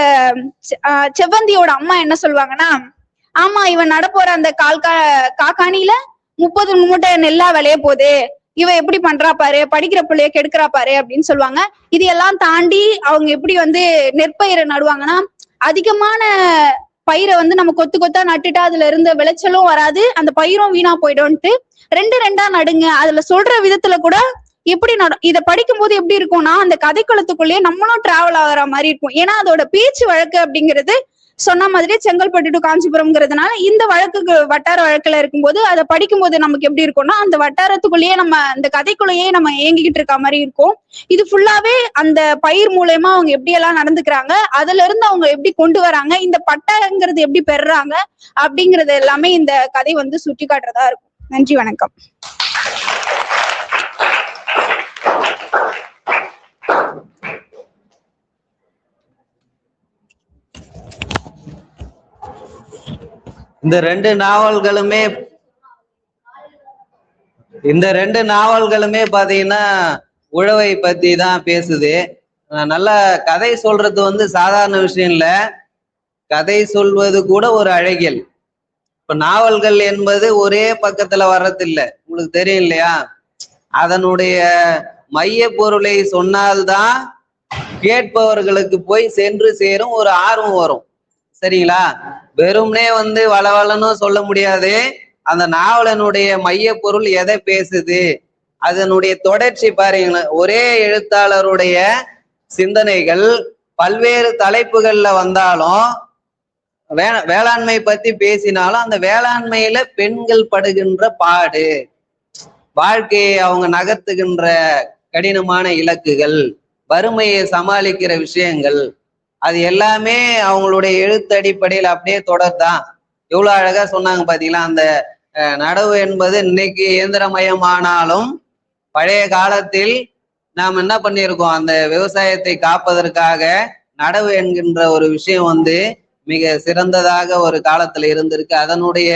செவ்வந்தியோட அம்மா என்ன சொல்லுவாங்கன்னா, ஆமா இவன் நட போற அந்த காக்காணியில 30 மூட்டை நெல்லா விளைய போகுது, இவ எப்படி பண்றா பாரு, படிக்கிற பிள்ளைய கெடுக்கிறா பாரு அப்படின்னு சொல்லுவாங்க. இது எல்லாம் தாண்டி அவங்க எப்படி வந்து நெற்பயிரை நடுவாங்கன்னா, அதிகமான பயிரை வந்து நம்ம கொத்து கொத்தா நட்டுட்டா அதுல இருந்த விளைச்சலும் வராது, அந்த பயிரும் வீணா போயிடும்ட்டு 2 நடுங்க. அதுல சொல்ற விதத்துல கூட எப்படி இத படிக்கும் போது எப்படி இருக்கும்னா, அந்த கதைக்களத்துக்குள்ளேயே நம்மளும் டிராவல் ஆகிற மாதிரி இருக்கும். ஏன்னா அதோட பேச்சு வழக்கு அப்படிங்கிறது சொன்ன மாதிரி செங்கல்பட்டு டு காஞ்சிபுரம்ங்கிறதுனால இந்த வழக்கு வட்டார வழக்குல இருக்கும்போது அதை படிக்கும் போது நமக்கு எப்படி இருக்கும்னா, அந்த வட்டாரத்துக்குள்ளேயே நம்ம அந்த கதைக்குள்ளேயே நம்ம இயங்கிக்கிட்டு இருக்க மாதிரி இருக்கும். இது ஃபுல்லாவே அந்த பயிர் மூலயமா அவங்க எப்படி எல்லாம் நடந்துக்கிறாங்க, அதுல இருந்து அவங்க எப்படி கொண்டு வராங்க, இந்த பட்டாங்கிறது எப்படி பெறுறாங்க அப்படிங்கறது எல்லாமே இந்த கதை வந்து சுட்டி காட்டுறதா இருக்கும். நன்றி, வணக்கம். இந்த ரெண்டு நாவல்களுமே பாத்தீங்கன்னா உழவை பத்தி தான் பேசுது. நல்லா கதை சொல்றது வந்து சாதாரண விஷயம் இல்ல, கதை சொல்வது கூட ஒரு அழகியல். இப்ப நாவல்கள் என்பது ஒரே பக்கத்துல வர்றதில்லை, உங்களுக்கு தெரியும் இல்லையா? அதனுடைய மைய பொருளை சொன்னால்தான் கேட்பவர்களுக்கு போய் சென்று சேரும், ஒரு ஆர்வம் வரும். சரிங்களா? வெறும்னே வந்து வளவலன்னு சொல்ல முடியாது. அந்த நாவலனுடைய மைய பொருள் எதை பேசுது, அதனுடைய தொடர்ச்சி பாருங்க. ஒரே எழுத்தாளருடைய சிந்தனைகள் பல்வேறு தலைப்புகள்ல வந்தாலும், வேளாண்மை பத்தி பேசினாலும் அந்த வேளாண்மையில பெண்கள் படுகின்ற பாடு, வாழ்க்கையை அவங்க நகர்த்துகின்ற கடினமான இலக்குகள், வறுமையை சமாளிக்கிற விஷயங்கள், அது எல்லாமே அவங்களுடைய எழுத்து அடிப்படையில் அப்படியே தொடர்தான். எவ்வளவு அழகா சொன்னாங்க பாத்தீங்களா? அந்த நடவு என்பது இன்னைக்கு இயந்திரமயமானாலும் பழைய காலத்தில் நாம் என்ன பண்ணியிருக்கோம், அந்த விவசாயத்தை காப்பதற்காக நடவு என்கின்ற ஒரு விஷயம் வந்து மிக சிறந்ததாக ஒரு காலத்துல இருந்திருக்கு. அதனுடைய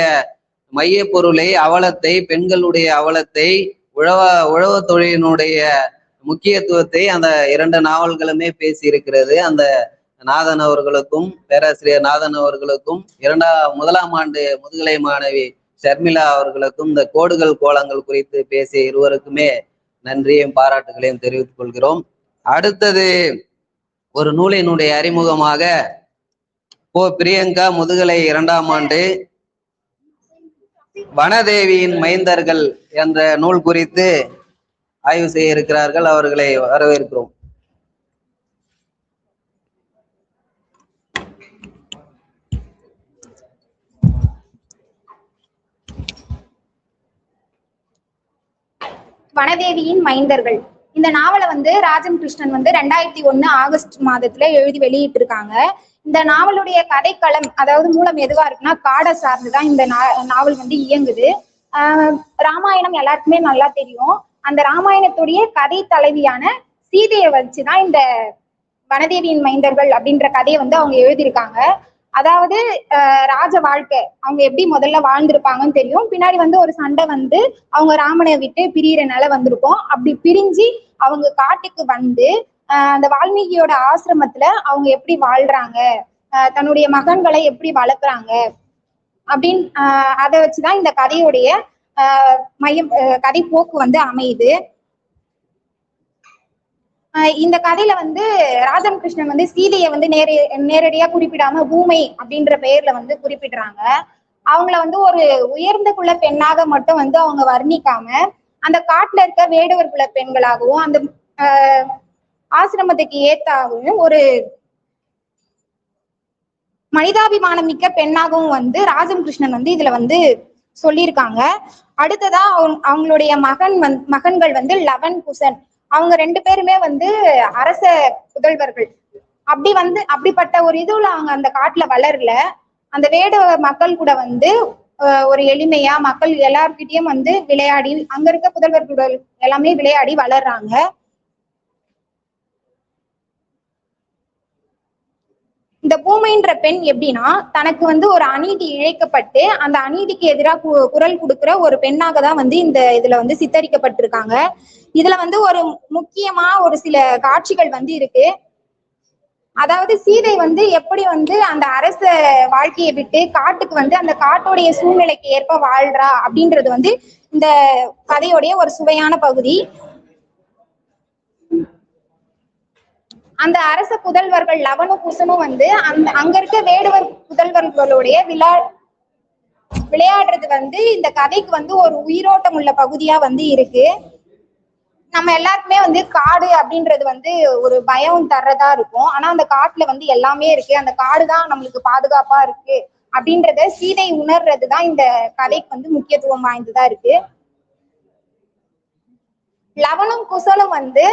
மைய பொருளை, அவலத்தை, பெண்களுடைய அவலத்தை, உழவு தொழிலினுடைய முக்கியத்துவத்தை அந்த 2 நாவல்களுமே பேசி இருக்கிறது. அந்த நாதன் அவர்களுக்கும், பேராசிரியர் நாதன் அவர்களுக்கும், 1ஆம் ஆண்டு முதுகலை மாணவி ஷர்மிளா அவர்களுக்கும் இந்த கோடுகள் கோலங்கள் குறித்து பேசிய இருவருக்குமே நன்றியும் பாராட்டுகளையும் தெரிவித்துக் கொள்கிறோம். அடுத்தது ஒரு நூலினுடைய அறிமுகமாக பிரியங்கா முதுகலை 2ஆம் ஆண்டு வனதேவியின் மைந்தர்கள் என்ற நூல் குறித்து ஆய்வு செய்ய இருக்கிறார்கள். அவர்களை வரவேற்கிறோம். வனதேவியின் மைந்தர்கள் இந்த நாவலை வந்து ராஜம் கிருஷ்ணன் வந்து 2001 ஆகஸ்ட் மாதத்துல எழுதி வெளியிட்டு இருக்காங்க. இந்த நாவலுடைய கதைக்களம், அதாவது மூலம் எதுவா இருக்குன்னா காடை சார்ந்துதான் இந்த நாவல் வந்து இயங்குது. ராமாயணம் எல்லாருக்குமே நல்லா தெரியும். அந்த ராமாயணத்துடைய கதை தலைவியான சீதையை வச்சுதான் இந்த வனதேவியின் மைந்தர்கள் அப்படின்ற கதையை வந்து அவங்க எழுதியிருக்காங்க. அதாவது ராஜ வாழ்க்கை அவங்க எப்படி முதல்ல வாழ்ந்திருப்பாங்கன்னு தெரியும். பின்னாடி வந்து ஒரு சண்டை வந்து அவங்க ராமனை விட்டு பிரியிற நிலை வந்திருக்கும். அப்படி பிரிஞ்சு அவங்க காட்டுக்கு வந்து அந்த வால்மீகியோட ஆசிரமத்துல அவங்க எப்படி வாழ்றாங்க, தன்னுடைய மகன்களை எப்படி வளர்க்குறாங்க அப்படின்னு அதை வச்சுதான் இந்த கதையுடைய மையம், கதை போக்கு வந்து அமையுது. இந்த கதையில வந்து ராஜம் கிருஷ்ணன் வந்து சீதையை வந்து நேரடியா குறிப்பிடாம பூமை அப்படின்ற பெயர்ல வந்து குறிப்பிடுறாங்க. அவங்கள வந்து ஒரு உயர்ந்த குல பெண்ணாக மட்டும் வந்து அவங்க வர்ணிக்காம அந்த காட்டுல இருக்க வேடுவர் குல பெண்களாகவும் அந்த ஆசிரமத்துக்கு ஏத்தாகவும் ஒரு மனிதாபிமானம் மிக்க பெண்ணாகவும் வந்து ராஜம் கிருஷ்ணன் வந்து இதுல வந்து சொல்லியிருக்காங்க. அடுத்ததா அவங்களுடைய மகன்கள் வந்து லவன், குசன், அவங்க 2 பேருமே வந்து அரச புதல்வர்கள். அப்படிப்பட்ட ஒரு இதுல அவங்க அந்த காட்டுல வளரல. அந்த வேட மக்கள் கூட வந்து ஒரு எளிமையா மக்கள் எல்லார்கிட்டயும் வந்து விளையாடி, அங்க இருக்க புதல்வர்கள் எல்லாமே விளையாடி வளர்றாங்க. இந்த பூமைன்ற பெண் எப்படின்னா, தனக்கு வந்து ஒரு அநீதி இழைக்கப்பட்டு அந்த அநீதிக்கு எதிராக குரல் கொடுக்கிற ஒரு பெண்ணாக தான் வந்து இந்த இதுல வந்து சித்தரிக்கப்பட்டிருக்காங்க. இதுல வந்து ஒரு முக்கியமா ஒரு சில காட்சிகள் வந்து இருக்கு. அதாவது சீதை வந்து எப்படி வந்து அந்த அரச வாழ்க்கையை விட்டு காட்டுக்கு வந்து அந்த காட்டோடைய சூழ்நிலைக்கு ஏற்ப வாழ்றா அப்படின்றது வந்து இந்த கதையோடைய ஒரு சுவையான பகுதி. அந்த அரச புதல்வர்கள் லவனும் குசனும் வந்து அங்க இருக்க வேடுவர் புதல்வர்களுடைய விளையாடுறது வந்து இந்த கதைக்கு வந்து ஒரு உயிரோட்டம் உள்ள பகுதியா வந்து இருக்கு. நம்ம எல்லாருக்குமே வந்து காடு அப்படின்றது வந்து ஒரு பயம் தர்றதா இருக்கும். ஆனா அந்த காட்டுல வந்து எல்லாமே இருக்கு, அந்த காடுதான் நம்மளுக்கு பாதுகாப்பா இருக்கு அப்படின்றத சீதை உணர்றதுதான் இந்த கதைக்கு வந்து முக்கியத்துவம் வாய்ந்ததா இருக்கு. லவனும் குசலும் வந்து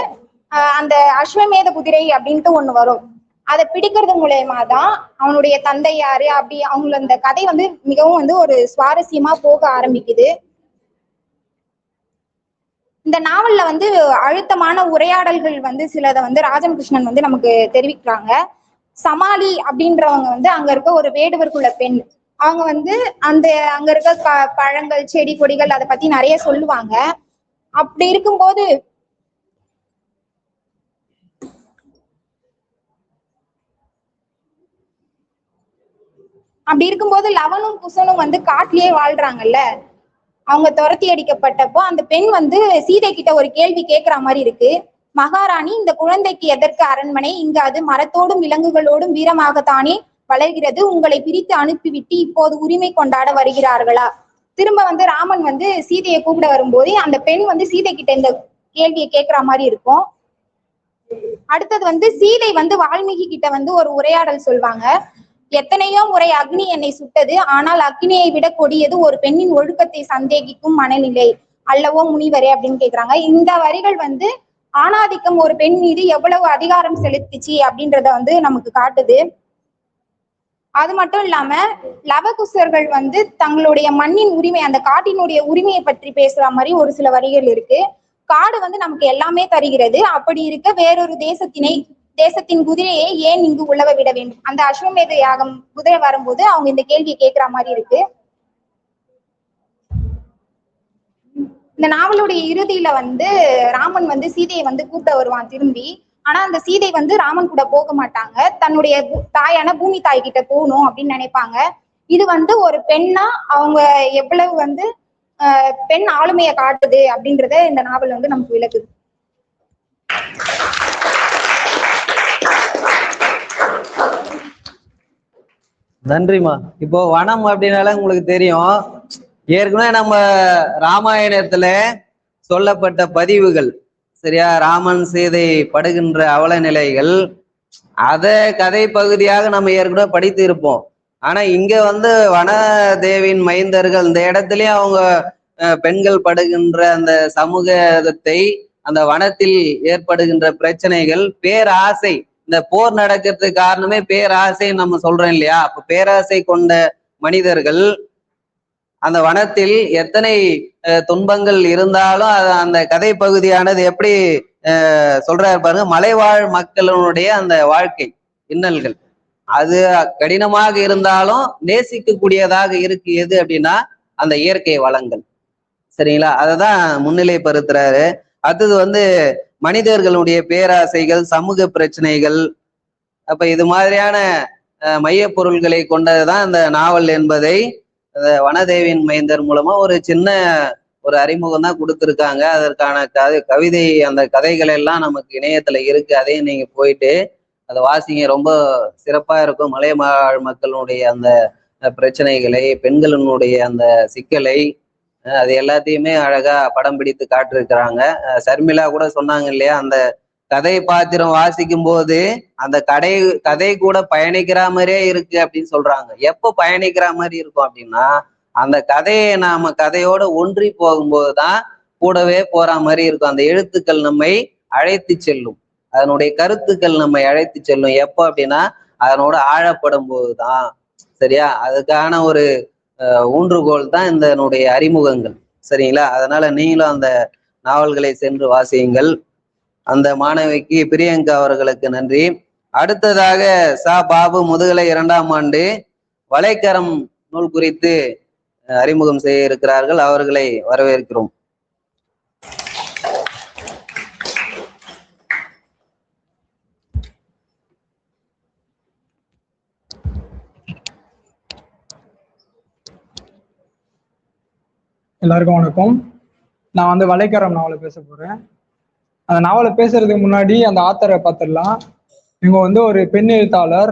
அந்த அஸ்வமேத குதிரை அப்படின்ட்டு ஒண்ணு வரும். அதை பிடிக்கிறது மூலயமா தான் அவனுடைய தந்தை யாரு அப்படி அவங்க அந்த கதை வந்து மிகவும் வந்து ஒரு சுவாரஸ்யமா போக ஆரம்பிக்குது. இந்த நாவல்ல வந்து அழுத்தமான உரையாடல்கள் வந்து சிலதை வந்து ராஜம் கிருஷ்ணன் வந்து நமக்கு தெரிவிக்கிறாங்க. சமாளி அப்படின்றவங்க வந்து அங்க இருக்க ஒரு வேடுவர் குல பெண். அவங்க வந்து அங்க இருக்க பழங்கள் செடி கொடிகள் அதை பத்தி நிறைய சொல்லுவாங்க. அப்படி இருக்கும்போது லவனும் குசனும் வந்து காட்டிலேயே வாழ்றாங்கல்ல. அவங்க துரத்தி அடிக்கப்பட்டப்போ அந்த பெண் வந்து சீதை கிட்ட ஒரு கேள்வி கேட்கிற மாதிரி இருக்கு. மகாராணி, இந்த குழந்தைக்கு எதற்கு அரண்மனை? இங்கு அது மரத்தோடும் விலங்குகளோடும் வீரமாகத்தானே வளர்கிறது. உங்களை பிரித்து அனுப்பிவிட்டு இப்போது உரிமை கொண்டாட வருகிறார்களா? திரும்ப வந்து ராமன் வந்து சீதையை கூப்பிட வரும்போது அந்த பெண் வந்து சீதை கிட்ட இந்த கேள்வியை கேட்கிற மாதிரி இருக்கும். அடுத்தது வந்து சீதை வந்து வால்மீகி கிட்ட வந்து ஒரு உரையாடல் சொல்வாங்க. எத்தனையோ முறை அக்னி என்னை சுட்டது, ஆனால் அக்னியை விட கொடியது ஒரு பெண்ணின் ஒழுக்கத்தை சந்தேகிக்கும் மனநிலை அல்லவோ முனிவரே அப்படின்னு கேக்குறாங்க. இந்த வரிகள் வந்து ஆணாதிக்கம் ஒரு பெண் மீது எவ்வளவு அதிகாரம் செலுத்துச்சு அப்படின்றத வந்து நமக்கு காட்டுது. அது மட்டும் இல்லாம லவகுசர்கள் வந்து தங்களுடைய மண்ணின் உரிமை, அந்த காட்டினுடைய உரிமையை பற்றி பேசுற மாதிரி ஒரு சில வரிகள் இருக்கு. காடு வந்து நமக்கு எல்லாமே தருகிறது, அப்படி இருக்க வேறொரு தேசத்தின் குதிரையை ஏன் இங்கு உழவ விட வேண்டும்? அந்த அஸ்வமேத யாகம் குதிரை வரும்போது அவங்க இந்த கேள்வியை கேட்கிற மாதிரி இருக்கு. இந்த நாவலுடைய இறுதியில வந்து ராமன் வந்து சீதையை வந்து கூப்பிட வருவான் திரும்பி. ஆனா அந்த சீதை வந்து ராமன் கூட போக மாட்டாங்க, தன்னுடைய தாயான பூமி தாய் கிட்ட போகணும் அப்படின்னு நினைப்பாங்க. இது வந்து ஒரு பெண்ணா அவங்க எவ்வளவு வந்து பெண் ஆளுமையை காட்டுது அப்படின்றத இந்த நாவல் வந்து நமக்கு விளக்குது. நன்றிமா. இப்போ வனம் அப்படின்னால உங்களுக்கு தெரியும், ஏற்கனவே நம்ம ராமாயணத்துல சொல்லப்பட்ட பதிவுகள் சரியா, ராமன் சீதை படுகின்ற அவல நிலைகள், அத கதை பகுதியாக நம்ம ஏற்கனவே படித்து இருப்போம். ஆனா இங்க வந்து வனதேவின் மைந்தர்கள் இந்த இடத்துலயும் அவங்க பெண்கள் படுகின்ற அந்த சமூகத்தை, அந்த வனத்தில் ஏற்படுகின்ற பிரச்சனைகள், பேராசை, இந்த போர் நடக்கிறதுக்கு காரணமே பேராசை நம்ம சொல்றோம் இல்லையா? அப்ப பேராசை கொண்ட மனிதர்கள் அந்த வனத்தில் எத்தனை துன்பங்கள் இருந்தாலும் அந்த கதை பகுதியானது எப்படி சொல்றாரு பாருங்க, மலைவாழ் மக்களுடைய அந்த வாழ்க்கை இன்னல்கள் அது கடினமாக இருந்தாலும் நேசிக்கக்கூடியதாக இருக்கு. எது அப்படின்னா அந்த இயற்கை வளங்கள். சரிங்களா? அததான் முன்னிலைப்படுத்துறாரு. அடுத்தது வந்து மனிதர்களுடைய பேராசைகள், சமூக பிரச்சனைகள். அப்ப இது மாதிரியான மைய பொருள்களை கொண்டதுதான் இந்த நாவல் என்பதை வனதேவின் மைந்தர் மூலமா ஒரு சின்ன ஒரு அறிமுகம் தான் கொடுத்துருக்காங்க. அதற்கான கவிதை அந்த கதைகள் எல்லாம் நமக்கு இணையத்துல இருக்கு, அதையும் நீங்க போயிட்டு அதை வாசிங்க, ரொம்ப சிறப்பா இருக்கும். மலைவாழ் மக்களுடைய அந்த பிரச்சனைகளை, பெண்களினுடைய அந்த சிக்கலை, அது எல்லாத்தையுமே அழகா படம் பிடித்து காட்டிருக்கிறாங்க. சர்மிளா கூட சொன்னாங்க இல்லையா, அந்த கதை பாத்திரம் வாசிக்கும் போது அந்த கதை கூட பயணிக்கிற மாதிரியே இருக்கு அப்படின்னு சொல்றாங்க. எப்போ பயணிக்கிற மாதிரி இருக்கும் அப்படின்னா, அந்த கதையை நாம கதையோட ஒன்றி போகும்போதுதான் கூடவே போற மாதிரி இருக்கும். அந்த எழுத்துக்கள் நம்மை அழைத்து செல்லும், அதனுடைய கருத்துக்கள் நம்மை அழைத்து செல்லும். எப்போ அப்படின்னா அதனோட ஆழப்படும் போதுதான். சரியா? அதுக்கான ஒரு ஊன்றுகோல் தான் இதனுடைய அறிமுகங்கள். சரிங்களா? அதனால நீங்களும் அந்த நாவல்களை சென்று வாசியுங்கள். அந்த மாணவிக்கு பிரியங்கா அவர்களுக்கு நன்றி. அடுத்ததாக பாபு முதுகலை 2ஆம் ஆண்டு வலைக்கரம் நூல் குறித்து அறிமுகம் செய்ய இருக்கிறார்கள். அவர்களை வரவேற்கிறோம். எல்லாருக்கும் வணக்கம். நான் வந்து வலைக்கரம் நாவலை பேச போறேன். அந்த நாவலை பேசுறதுக்கு முன்னாடி அந்த ஆத்தரை பார்த்துடலாம். இவங்க வந்து ஒரு பெண் எழுத்தாளர்.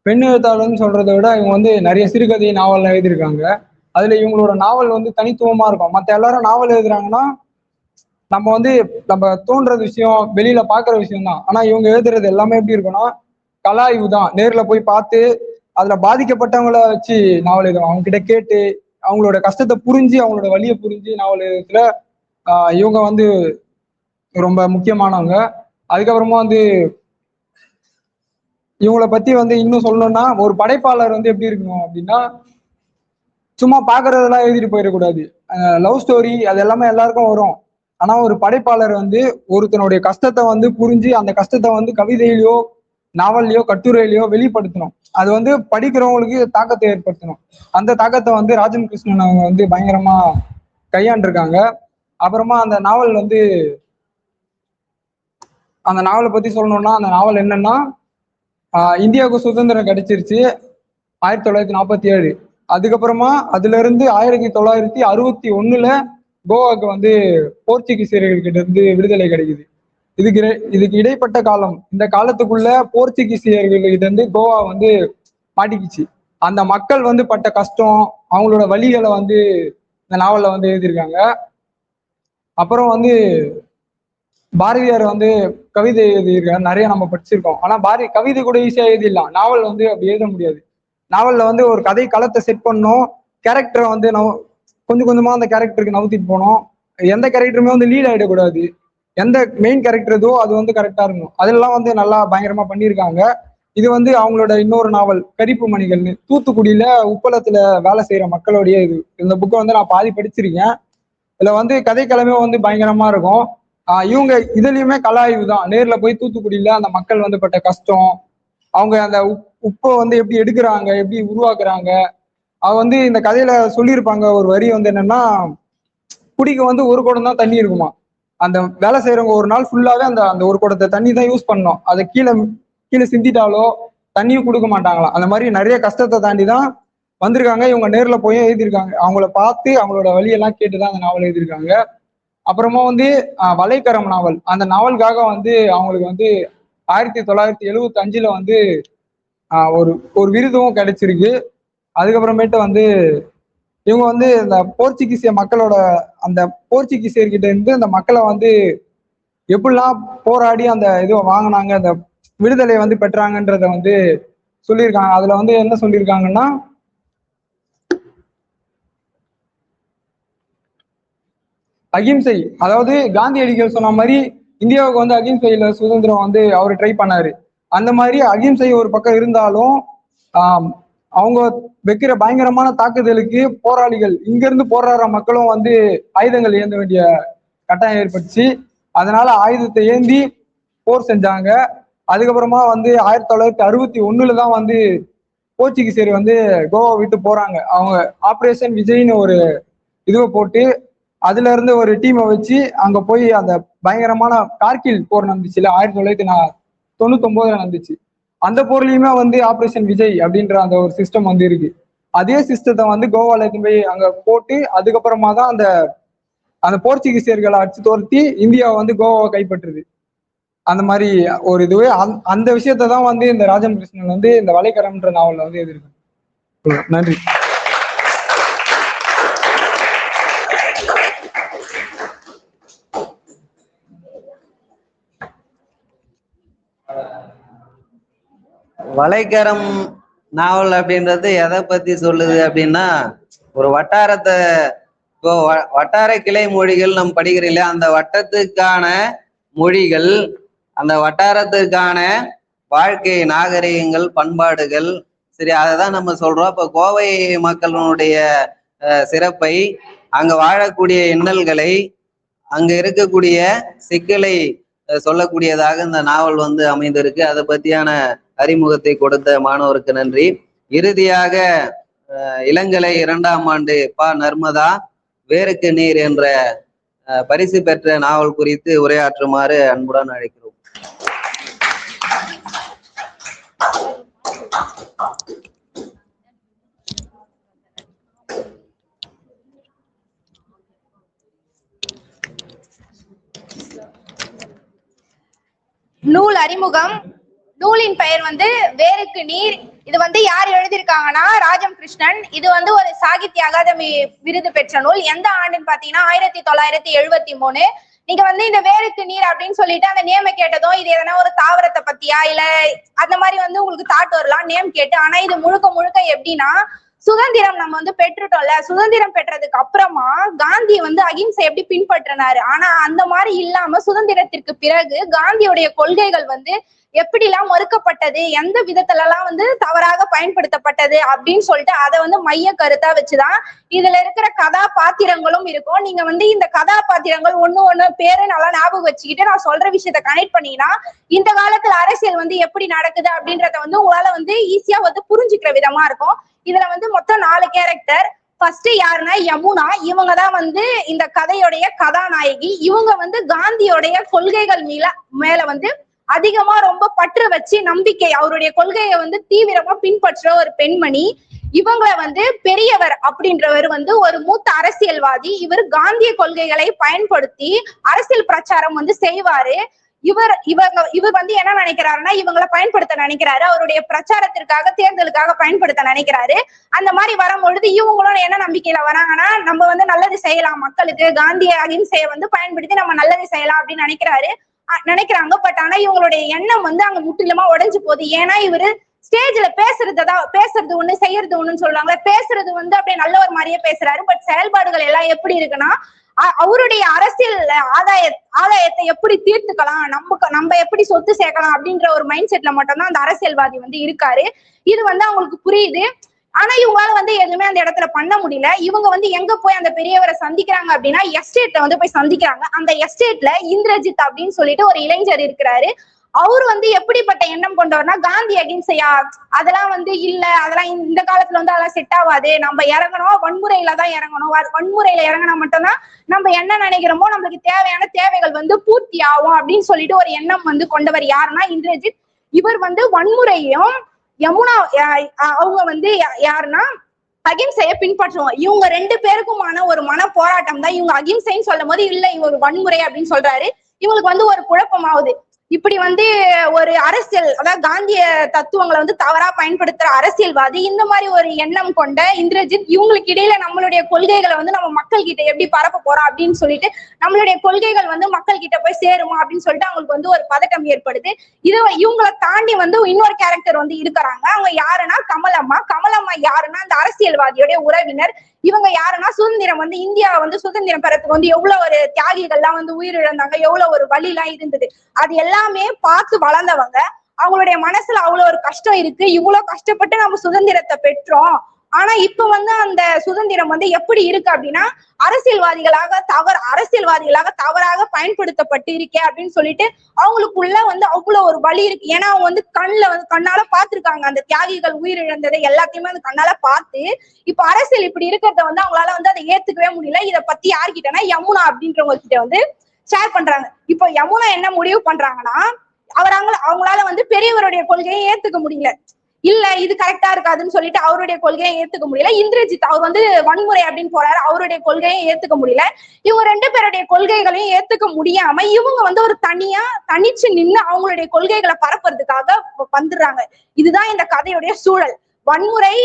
பெண் எழுத்தாளர்னு சொல்றதை விட இவங்க வந்து நிறைய சிறுகதை நாவல் எழுதியிருக்காங்க. அதுல இவங்களோட நாவல் வந்து தனித்துவமா இருக்கும். மற்ற எல்லாரும் நாவல் எழுதுறாங்கன்னா நம்ம தோன்ற விஷயம் வெளியில பாக்குற விஷயம் தான். ஆனா இவங்க எழுதுறது எல்லாமே எப்படி இருக்குன்னா கலாய்வு தான். நேர்ல போய் பார்த்து அதுல பாதிக்கப்பட்டவங்கள வச்சு நாவல் எழுதுவாங்க. அவங்க கிட்ட கேட்டு அவங்களோட கஷ்டத்தை புரிஞ்சு அவங்களோட வலியை புரிஞ்சு நாவல் எழுதுறதுல இவங்க வந்து ரொம்ப முக்கியமானவங்க. அதுக்கப்புறமா வந்து இவங்களை பத்தி வந்து இன்னும் சொல்லணும்னா ஒரு படைப்பாளர் வந்து எப்படி இருக்கணும் அப்படின்னா சும்மா பாக்குறதெல்லாம் எழுதிட்டு போயிடக்கூடாது. லவ் ஸ்டோரி அது எல்லாமே எல்லாருக்கும் வரும். ஆனா ஒரு படைப்பாளர் வந்து ஒருத்தனுடைய கஷ்டத்தை வந்து புரிஞ்சு அந்த கஷ்டத்தை வந்து கவிதையிலையோ நாவல்லையோ கட்டுரையிலையோ வெளிப்படுத்தணும். அது வந்து படிக்கிறவங்களுக்கு தாக்கத்தை ஏற்படுத்தணும். அந்த தாக்கத்தை வந்து ராஜம் கிருஷ்ணன் அவங்க வந்து பயங்கரமா கையாண்டிருக்காங்க. அப்புறமா அந்த நாவலை பத்தி சொல்லணும்னா அந்த நாவல் என்னன்னா இந்தியாவுக்கு சுதந்திரம் கிடைச்சிருச்சு 1947. அதுக்கப்புறமா அதுல இருந்து 1961 கோவாக்கு வந்து போர்ச்சுகீசியர்கள் கிட்ட இருந்து விடுதலை கிடைக்குது. இதுக்கு இடைப்பட்ட காலம். இந்த காலத்துக்குள்ள போர்ச்சுகீசியர்கள்கிட்ட இருந்து கோவா வந்து மாட்டிக்கிச்சு. அந்த மக்கள் வந்து பட்ட கஷ்டம் அவங்களோட வழிகளை வந்து இந்த நாவல்ல வந்து எழுதியிருக்காங்க. அப்புறம் வந்து பாரதியார் வந்து கவிதை எழுதியிருக்காரு. நிறைய நம்ம படிச்சிருக்கோம். ஆனா கவிதை கூட ஈஸியா எழுதிடலாம். நாவல் வந்து அப்படி எழுத முடியாது. நாவல்ல வந்து ஒரு கதை களத்தை செட் பண்ணணும். கேரக்டரை வந்து கொஞ்சம் கொஞ்சமா அந்த கேரக்டருக்கு நவுத்திட்டு போனோம். எந்த கேரக்டருமே வந்து லீட் ஆயிடக்கூடாது. எந்த மெயின் கேரக்டர் எதோ அது வந்து கரெக்டா இருக்கணும். அதெல்லாம் வந்து நல்லா பயங்கரமா பண்ணியிருக்காங்க. இது வந்து அவங்களோட இன்னொரு நாவல் கரிப்பு மணிகள்னு தூத்துக்குடியில உப்பளத்துல வேலை செய்யற மக்களுடைய இது. இந்த புக்கை வந்து நான் பாதி படிச்சிருக்கேன். இதுல வந்து கதைக்கிழமை வந்து பயங்கரமா இருக்கும். இவங்க இதுலயுமே கலாய்வு தான். நேர்ல போய் தூத்துக்குடியில அந்த மக்கள் வந்து பட்ட கஷ்டம், அவங்க அந்த உப்பை வந்து எப்படி எடுக்கிறாங்க, எப்படி உருவாக்குறாங்க, அவ வந்து இந்த கதையில சொல்லியிருப்பாங்க. ஒரு வரி வந்து என்னன்னா குடிக்க வந்து ஒரு குடம் தான் தண்ணி இருக்குமா. அந்த வேலை செய்யறவங்க ஒரு நாள் ஃபுல்லாவே அந்த ஒரு குடத்தை தண்ணி தான் யூஸ் பண்ணணும். அதை கீழே சிந்திட்டாலோ தண்ணியும் கொடுக்க மாட்டாங்களாம். அந்த மாதிரி நிறைய கஷ்டத்தை தாண்டி தான் வந்திருக்காங்க. இவங்க நேர்ல போய் எழுதியிருக்காங்க. அவங்கள பார்த்து அவங்களோட வழியெல்லாம் கேட்டுதான் அந்த நாவல் எழுதியிருக்காங்க. அப்புறமா வந்து வலைக்கரம் நாவல். அந்த நாவலுக்காக வந்து அவங்களுக்கு வந்து 1975 வந்து ஒரு விருதும் கிடைச்சிருக்கு. அதுக்கப்புறமேட்டு வந்து இவங்க வந்து இந்த போர்ச்சுகீசிய மக்களோட அந்த போர்ச்சுகீசியர்கிட்ட இருந்து அந்த மக்களை வந்து எப்படிலாம் போராடி அந்த இதுவை வாங்கினாங்க, அந்த விடுதலையை வந்து பெற்றாங்கன்றத வந்து சொல்லியிருக்காங்க. அதுல வந்து என்ன சொல்லியிருக்காங்கன்னா அகிம்சை, அதாவது காந்தியடிகள் சொன்ன மாதிரி இந்தியாவுக்கு வந்து அகிம்சையில சுதந்திரம் வந்து அவர் ட்ரை பண்ணாரு. அந்த மாதிரி அகிம்சை ஒரு பக்கம் இருந்தாலும் அவங்க வைக்கிற பயங்கரமான தாக்குதலுக்கு போராளிகள் இங்க இருந்து போராடுற மக்களும் வந்து ஆயுதங்கள் ஏந்த வேண்டிய கட்டாயம் ஏற்பட்டுச்சு. அதனால ஆயுதத்தை ஏந்தி போர் செஞ்சாங்க. அதுக்கப்புறமா வந்து 1961 தான் வந்து போர்ச்சுகீசியர் வந்து கோவா விட்டு போறாங்க. அவங்க ஆபரேஷன் விஜய்னு ஒரு இதுவை போட்டு அதுல இருந்து ஒரு டீமை வச்சு அங்க போய் அந்த பயங்கரமான கார்கில் போர் நடந்துச்சுல 1999 நடந்துச்சு. அந்த போர்லயுமே வந்து ஆபரேஷன் விஜய் அப்படின்ற அந்த ஒரு சிஸ்டம் வந்து இருக்கு. அதே சிஸ்டத்தை வந்து கோவால போய் அங்க போட்டு அதுக்கப்புறமா தான் அந்த போர்ச்சுகீசியர்களை அடிச்சு தோர்த்தி இந்தியாவை வந்து கோவாவை கைப்பற்றுது. அந்த மாதிரி ஒரு இதுவே அந்த விஷயத்த தான் வந்து இந்த ராஜம் கிருஷ்ணன் வந்து இந்த வலைக்கரம்ன்ற நாவல்ல வந்து எழுதியிருக்காங்க. நன்றி. வலைக்கரம் நாவல் அப்படின்றது எதை பத்தி சொல்லுது அப்படின்னா ஒரு வட்டாரத்தை இப்போ வட்டார கிளை மொழிகள் நம்ம படிக்கிறோம் இல்லையா, அந்த வட்டத்துக்கான மொழிகள், அந்த வட்டாரத்துக்கான வாழ்க்கை நாகரிகங்கள், பண்பாடுகள், சரி, அததான் நம்ம சொல்றோம். இப்ப கோவை மக்களுடைய சிறப்பை, அங்க வாழக்கூடிய இன்னல்களை, அங்க இருக்கக்கூடிய சிக்கலை சொல்லக்கூடியதாக இந்த நாவல் வந்து அமைந்திருக்கு. அதை பத்தியான அறிமுகத்தை கொடுத்த மாணவருக்கு நன்றி. இறுதியாக இளங்கலை 2ஆம் ஆண்டு பா நர்மதா வேருக்கு நீர் என்ற பரிசு பெற்ற நாவல் குறித்து உரையாற்றுமாறு அன்புடன் அழைக்கிறோம். நூல் அறிமுகம். நூலின் பெயர் வந்து வேருக்கு நீர். இது வந்து யார் எழுதியிருக்காங்கன்னா ராஜம் கிருஷ்ணன். இது வந்து ஒரு சாகித்ய அகாதமி விருது பெற்ற நூல். எந்த ஆண்டுன்னு பாத்தீங்கன்னா 1973. நீங்க வந்து இந்த வேருக்கு நீர் அப்படின்னு சொல்லிட்டு அந்த நேமை கேட்டதும் இது எதனா ஒரு தாவரத்தை பத்தியா இல்ல அந்த மாதிரி வந்து உங்களுக்கு தாட் வரலாம் நேம் கேட்டு. ஆனா இது முழுக்க முழுக்க எப்படின்னா, சுதந்திரம் நம்ம வந்து பெற்றுட்டோம்ல, சுதந்திரம் பெற்றதுக்கு அப்புறமா காந்தி வந்து அகிம்சை எப்படி பின்பற்றினாரு. ஆனா அந்த மாதிரி இல்லாம சுதந்திரத்திற்கு பிறகு காந்தியுடைய கொள்கைகள் வந்து எப்படிலாம் மறுக்கப்பட்டது, எந்த விதத்துல எல்லாம் வந்து தவறாக பயன்படுத்தப்பட்டது அப்படின்னு சொல்லிட்டு அதை வந்து மைய கருத்தா வச்சுதான் இதுல இருக்கிற கதாபாத்திரங்களும் இருக்கும். நீங்க வந்து இந்த கதாபாத்திரங்கள் ஒண்ணு பேரு நல்லா ஞாபகம் வச்சுக்கிட்டு நான் சொல்ற விஷயத்த கனெக்ட் பண்ணீங்கன்னா இந்த காலத்துல அரசியல் வந்து எப்படி நடக்குது அப்படின்றத வந்து உங்களால வந்து ஈஸியா வந்து புரிஞ்சுக்கிற விதமா இருக்கும். இதுல வந்து மொத்தம் 4 கேரக்டர். ஃபர்ஸ்ட் யாருன்னா யமுனா. இவங்கதான் வந்து இந்த கதையுடைய கதாநாயகி. இவங்க வந்து காந்தியோடைய கொள்கைகள் மேல வந்து அதிகமா ரொம்ப பற்று வச்சு நம்பிக்கை, அவருடைய கொள்கையை வந்து தீவிரமா பின்பற்ற ஒரு பெண்மணி. இவங்களை வந்து பெரியவர் அப்படின்றவர் வந்து ஒரு மூத்த அரசியல்வாதி. இவர் காந்திய கொள்கைகளை பயன்படுத்தி அரசியல் பிரச்சாரம் வந்து செய்வாரு. இவர் வந்து என்ன நினைக்கிறாருன்னா இவங்களை பயன்படுத்த நினைக்கிறாரு, அவருடைய பிரச்சாரத்திற்காக தேர்தலுக்காக பயன்படுத்த நினைக்கிறாரு. அந்த மாதிரி வரும்பொழுது இவங்களும் என்ன நம்பிக்கையில வராங்கன்னா நம்ம வந்து நல்லது செய்யலாம், மக்களுக்கு காந்திய அகிம்சையை வந்து பயன்படுத்தி நம்ம நல்லது செய்யலாம் அப்படின்னு நினைக்கிறாங்க. பட் ஆனா இவங்களுடைய எண்ணம் வந்து அங்க முற்றிலுமா உடைஞ்சு போகுது. ஏன்னா இவரு ஸ்டேஜ்ல பேசுறது ஒண்ணு செய்யறது ஒண்ணுன்னு சொல்லுவாங்க. பேசுறது வந்து அப்படியே நல்ல ஒரு மாதிரியே பேசுறாரு. பட் செயல்பாடுகள் எல்லாம் எப்படி இருக்குன்னா அவருடைய அரசியல் ஆதாயத்தை எப்படி தீர்த்துக்கலாம், நம்ம எப்படி சொத்து சேர்க்கலாம் அப்படின்ற ஒரு மைண்ட் செட்ல மட்டும்தான் அந்த அரசியல்வாதி வந்து இருக்காரு. இது வந்து அவங்களுக்கு புரியுது. ஆனா இவங்களால வந்து எதுவுமே அந்த இடத்துல பண்ண முடியல. இவங்க வந்து எங்க போய் அந்த பெரியவரை சந்திக்கிறாங்க அப்படின்னா எஸ்டேட்ல வந்து போய் சந்திக்கிறாங்க. அந்த எஸ்டேட்ல இந்திரஜித் அப்படின்னு சொல்லிட்டு ஒரு இளைஞர் இருக்கிறாரு. அவரு வந்து எப்படிப்பட்ட எண்ணம் கொண்டவர்னா காந்தி அகிம்சையா அதெல்லாம் வந்து இல்ல, அதெல்லாம் இந்த காலத்துல வந்து அதெல்லாம் செட் ஆகாது, நம்ம இறங்கணும் வன்முறையில தான் இறங்கணும், வன்முறையில இறங்கினா மட்டும்தான் நம்ம என்ன நினைக்கிறோமோ நம்மளுக்கு தேவையான தேவைகள் வந்து பூர்த்தி ஆகும் அப்படின்னு சொல்லிட்டு ஒரு எண்ணம் வந்து கொண்டவர் யாருன்னா இந்திரஜித். இவர் வந்து வன்முறையும் யமுனா அவங்க வந்து யாருன்னா அகிம்சையை பின்பற்றுவோம். இவங்க 2 பேருக்குமான ஒரு மன போராட்டம் தான். இவங்க அகிம்சைன்னு சொல்லும் போது இல்ல இவங்க ஒரு வன்முறை அப்படின்னு சொல்றாரு. இவங்களுக்கு வந்து ஒரு குழப்பமாகுது. இப்படி வந்து ஒரு அரசியல், அதாவது காந்திய தத்துவங்களை வந்து தவறா பயன்படுத்துற அரசியல்வாதி, இந்த மாதிரி ஒரு எண்ணம் கொண்ட இந்திரஜித், இவங்களுக்கு இடையில நம்மளுடைய கொள்கைகளை வந்து நம்ம மக்கள் கிட்ட எப்படி பரப்ப போறோம் அப்படின்னு சொல்லிட்டு நம்மளுடைய கொள்கைகள் வந்து மக்கள் கிட்ட போய் சேருமா அப்படின்னு சொல்லிட்டு அவங்களுக்கு வந்து ஒரு பதட்டம் ஏற்படுது. இவங்களை தாண்டி வந்து இன்னொரு கேரக்டர் வந்து இருக்கிறாங்க. அவங்க யாருன்னா கமலம்மா. கமலம்மா யாருன்னா அந்த அரசியல்வாதியோடைய உறவினர். இவங்க யாருன்னா சுதந்திரம் வந்து இந்தியா வந்து சுதந்திரம் பெறத்துக்கு வந்து எவ்வளவு ஒரு தியாகிகள்லாம் வந்து உயிரிழந்தாங்க, எவ்வளவு ஒரு வலி எல்லாம் இருந்தது, அது எல்லாமே பார்த்து வளர்ந்தவங்க. அவங்களுடைய மனசுல அவ்வளவு ஒரு கஷ்டம் இருக்கு. இவ்வளவு கஷ்டப்பட்டு நம்ம சுதந்திரத்தை பெற்றோம், ஆனா இப்ப வந்து அந்த சுதந்திரம் வந்து எப்படி இருக்கு அப்படின்னா அரசியல்வாதிகளாக தவறாக பயன்படுத்தப்பட்டு இருக்கே அப்படின்னு சொல்லிட்டு அவங்களுக்குள்ள வந்து அவ்வளவு ஒரு வலி இருக்கு. ஏன்னா அவங்க வந்து கண்ணால பாத்துருக்காங்க அந்த தியாகிகள் உயிரிழந்ததை எல்லாத்தையுமே வந்து கண்ணால பார்த்து இப்ப அரசியல் இப்படி இருக்கிறத வந்து அவங்களால வந்து அதை ஏத்துக்கவே முடியல. இதை பத்தி யார்கிட்டனா யமுனா அப்படின்றவங்க கிட்ட வந்து ஷேர் பண்றாங்க. இப்போ யமுனா என்ன முடிவு பண்றாங்கன்னா அவங்களால வந்து பெரியவருடைய கொள்கையை ஏத்துக்க முடியல. இல்ல இது கரெக்டா இருக்காதுன்னு சொல்லிட்டு அவருடைய கொள்கையை ஏத்துக்க முடியல. இந்திரஜித் அவர் வந்து வன்முறை அப்படின்னு போறாரு, அவருடைய கொள்கையை ஏத்துக்க முடியல. இவங்க 2 பேருடைய கொள்கைகளையும் ஏத்துக்க முடியாம இவங்க வந்து ஒரு தனிச்சு நின்று அவங்களுடைய கொள்கைகளை பரப்புறதுக்காக வந்துடுறாங்க. இதுதான் இந்த கதையுடைய சூழல். வன்முறை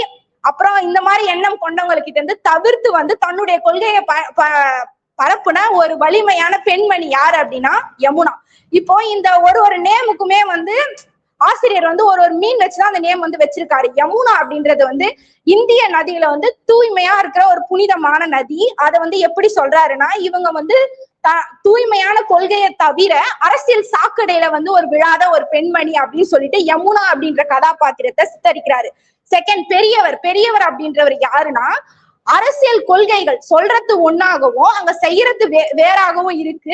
அப்புறம் இந்த மாதிரி எண்ணம் கொண்டவங்ககிட்ட இருந்து தவிர்த்து வந்து தன்னுடைய கொள்கையை பரப்புன ஒரு வலிமையான பெண்மணி யாரு அப்படின்னா யமுனா. இப்போ இந்த ஒரு நேமுக்குமே வந்து ஆசிரியர் வந்து ஒரு மீன் வச்சுதான் அந்த நேம் வந்து வச்சிருக்காரு. யமுனா அப்படின்றது வந்து இந்திய நதியில வந்து தூய்மையா இருக்கிற ஒரு புனிதமான நதி. அதை வந்து எப்படி சொல்றாருன்னா இவங்க வந்து தூய்மையான கொள்கையை தவிர அரசியல் சாக்கடையில வந்து ஒரு விழாத ஒரு பெண்மணி அப்படின்னு சொல்லிட்டு யமுனா அப்படின்ற கதாபாத்திரத்தை சித்தரிக்கிறாரு. செகண்ட், பெரியவர் அப்படின்றவர் யாருன்னா, அரசியல் கொள்கைகள் சொல்றது ஒன்னாகவும் அங்க செய்யறது வேறாகவும் இருக்கு.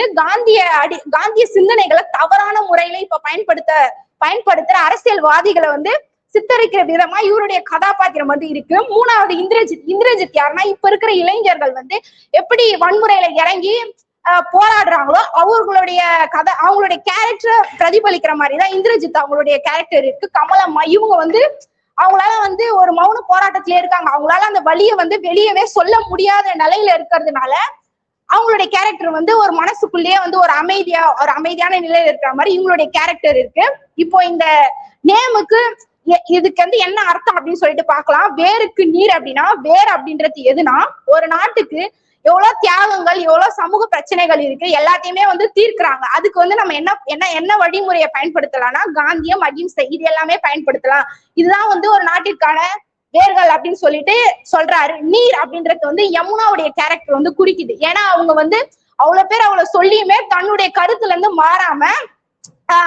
காந்திய சிந்தனைகளை தவறான முறையில இப்ப பயன்படுத்துற அரசியல்வாதிகளை வந்து சித்தரிக்கிற விதமா இவருடைய கதாபாத்திரம் வந்து இருக்கு. மூணாவது இந்திரஜித் யாருன்னா, இப்ப இருக்கிற இளைஞர்கள் வந்து எப்படி வன்முறையில இறங்கி போராடுறாங்களோ அவங்களுடைய கேரக்டரை பிரதிபலிக்கிற மாதிரிதான் இந்திரஜித் அவங்களுடைய கேரக்டர் இருக்கு. கமலம்மா இவங்க வந்து அவங்களால வந்து ஒரு மௌன போராட்டத்திலே இருக்காங்க. அவங்களால அந்த வலியை வந்து வெளியவே சொல்ல முடியாத நிலையில இருக்கிறதுனால அவங்களுடைய கேரக்டர் வந்து ஒரு மனசுக்குள்ளேயே வந்து ஒரு அமைதியான நிலையில இருக்கிற மாதிரி இவங்களுடைய கேரக்டர் இருக்கு. இப்போ இந்த நேமுக்கு இதுக்கு வந்து என்ன அர்த்தம் அப்படின்னு சொல்லிட்டு பார்க்கலாம். வேருக்கு நீர் அப்படின்னா, வேர் அப்படின்றது எதுனா, ஒரு நாட்டுக்கு எவ்வளவு தியாகங்கள், எவ்வளவு சமூக பிரச்சனைகள் இருக்கு, எல்லாத்தையுமே வந்து தீர்க்கிறாங்க. அதுக்கு வந்து நம்ம என்ன வழிமுறையை பயன்படுத்தலாம்னா, காந்தியம், அகிம்சை இது எல்லாமே பயன்படுத்தலாம். இதுதான் வந்து ஒரு நாட்டிற்கான வேர்கள் அப்படின்னு சொல்லிட்டு சொல்றாரு. நீர் அப்படின்றது வந்து யமுனாவுடைய கேரக்டர் வந்து குறிக்குது. ஏன்னா அவங்க வந்து அவ்வளவு பேர் அவ்வளவு சொல்லியுமே தன்னுடைய கருத்துல இருந்து மாறாம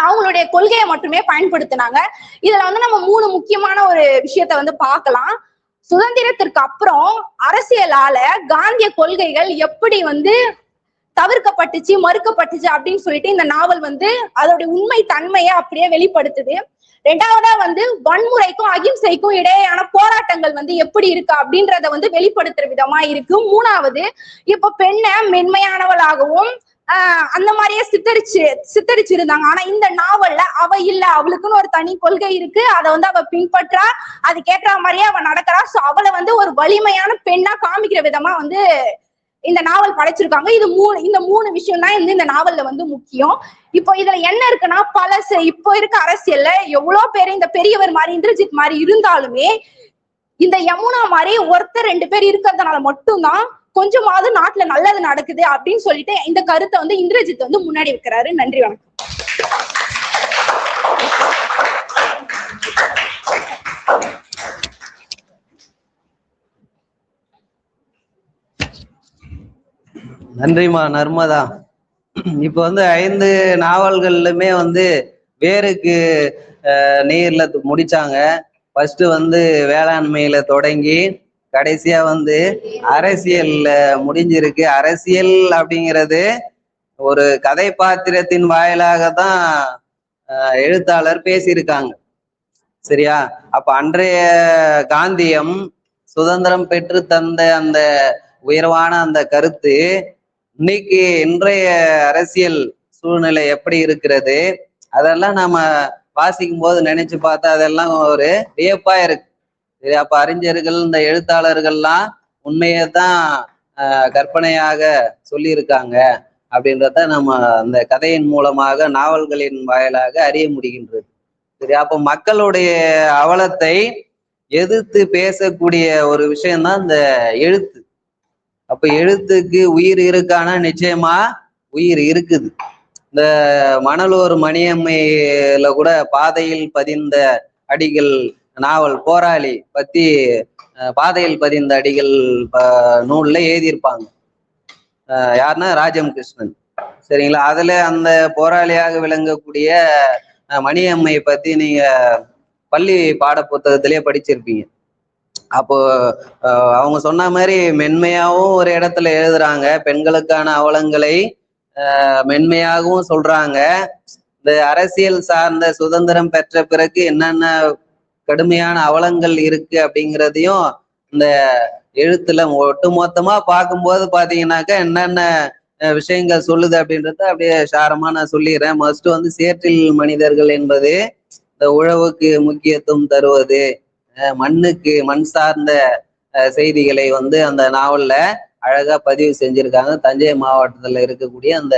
அவங்களுடைய கொள்கையை மட்டுமே பயன்படுத்தினாங்க. இதுல வந்து நம்ம 3 முக்கியமான ஒரு விஷயத்த வந்து பார்க்கலாம். சுதந்திரத்திற்கு அப்புறம் அரசியலால காந்திய கொள்கைகள் எப்படி வந்து தவிர்க்கப்பட்டுச்சு, மறுக்கப்பட்டுச்சு அப்படின்னு சொல்லிட்டு இந்த நாவல் வந்து அதோட உண்மை தன்மையை அப்படியே வெளிப்படுத்துது. ரெண்டாவதா வந்து வன்முறைக்கும் அகிம்சைக்கும் இடையேயான போராட்டங்கள் வந்து எப்படி இருக்கு அப்படின்றத வந்து வெளிப்படுத்துற விதமா இருக்கு. மூணாவது, இப்ப பெண்ணை மென்மையானவளாகவும் அந்த மாதிரியே சித்தரிச்சிருந்தாங்க. ஆனா இந்த நாவல்ல அவ இல்ல, அவளுக்குன்னு ஒரு தனி கொள்கை இருக்கு, அதை வந்து அவ பின்பற்றா, அதுக்கேற்ற மாதிரியே அவ நடக்கிறா. சோ அவளை வந்து ஒரு வலிமையான பெண்ணா காமிக்கிற விதமா வந்து இந்த நாவல் படைச்சிருக்காங்க. இந்த மூணு விஷயம் தான் இந்த நாவல்ல வந்து முக்கியம். இப்போ இதுல என்ன இருக்குன்னா, இப்போ இருக்க அரசியல்ல எவ்வளவு பேர் இந்த பெரியவர் மாதிரி இந்திரஜித் மாதிரி இருந்தாலுமே இந்த யமுனா மாதிரி ஒருத்தர் 2 பேர் இருக்கிறதுனால மட்டும்தான் கொஞ்சமாவது நாட்டுல நல்லது நடக்குது அப்படின்னு சொல்லிட்டு இந்த கருத்தை வந்து இந்திரஜித் வந்து முன்னாடி வைக்கிறாரு. நன்றி, வணக்கம். நன்றிமா நர்மதா. இப்ப வந்து 5 நாவல்கள்லுமே வந்து வேருக்கு நீர்ல முடிச்சாங்க. ஃபர்ஸ்ட் வந்து வேளாண்மையில தொடங்கி கடைசியா வந்து அரசியல்ல முடிஞ்சிருக்கு. அரசியல் அப்படிங்கிறது ஒரு கதை பாத்திரத்தின் வாயிலாக தான் எழுத்தாளர் பேசியிருக்காங்க. சரியா? அப்ப அன்றைய காந்தியம் சுதந்திரம் பெற்று தந்த அந்த உயர்வான அந்த கருத்து இன்றைய அரசியல் சூழ்நிலை எப்படி இருக்கிறது, அதெல்லாம் நாம வாசிக்கும் போது நினைச்சு பார்த்தா அதெல்லாம் ஒரு வியப்பா இருக்கு. சரி, அப்ப அறிஞர்கள் இந்த எழுத்தாளர்கள்லாம் உண்மையை தான் கற்பனையாக சொல்லியிருக்காங்க அப்படின்றத நம்ம அந்த கதையின் மூலமாக, நாவல்களின் வாயிலாக அறிய முடிகின்றது. சரி, அப்போ மக்களுடைய அவலத்தை எதிர்த்து பேசக்கூடிய ஒரு விஷயம்தான் இந்த எழுத்து. அப்ப எழுத்துக்கு உயிர் இருக்கானா? நிச்சயமா உயிர் இருக்குது. இந்த மணலூர் மணியம்மையில கூட பாதையில் பதிந்த அடிகள் நாவல், போராளி பத்தி பாதையில் பதிந்த அடிகள் நூல்ல எழுதியிருப்பாங்க. யாருன்னா ராஜம் கிருஷ்ணன். சரிங்களா? அதுல அந்த போராளியாக விளங்கக்கூடிய மணியம்மை பத்தி நீங்க பள்ளி பாட புத்தகத்திலேயே படிச்சிருப்பீங்க. அப்போ அவங்க சொன்ன மாதிரி மென்மையாகவும் ஒரு இடத்துல எழுதுறாங்க, பெண்களுக்கான அவலங்களை மென்மையாகவும் சொல்றாங்க. இந்த அரசியல் சார்ந்த சுதந்திரம் பெற்ற பிறகு என்னென்ன கடுமையான அவலங்கள் இருக்கு அப்படிங்கிறதையும் இந்த எழுத்துல ஒட்டுமொத்தமா பார்க்கும்போது பாத்தீங்கன்னாக்கா என்னென்ன விஷயங்கள் சொல்லுது அப்படின்றத அப்படியே சாரமா நான் சொல்லிடுறேன். மஸ்ட் வந்து சேற்றில் மனிதர்கள் என்பது இந்த உழவுக்கு முக்கியத்துவம் தருவது, மண்ணுக்கு மண் சார்ந்த செய்திகளை வந்து அந்த நாவல்ல அழகா பதிவு செஞ்சிருக்காங்க. தஞ்சை மாவட்டத்துல இருக்கக்கூடிய அந்த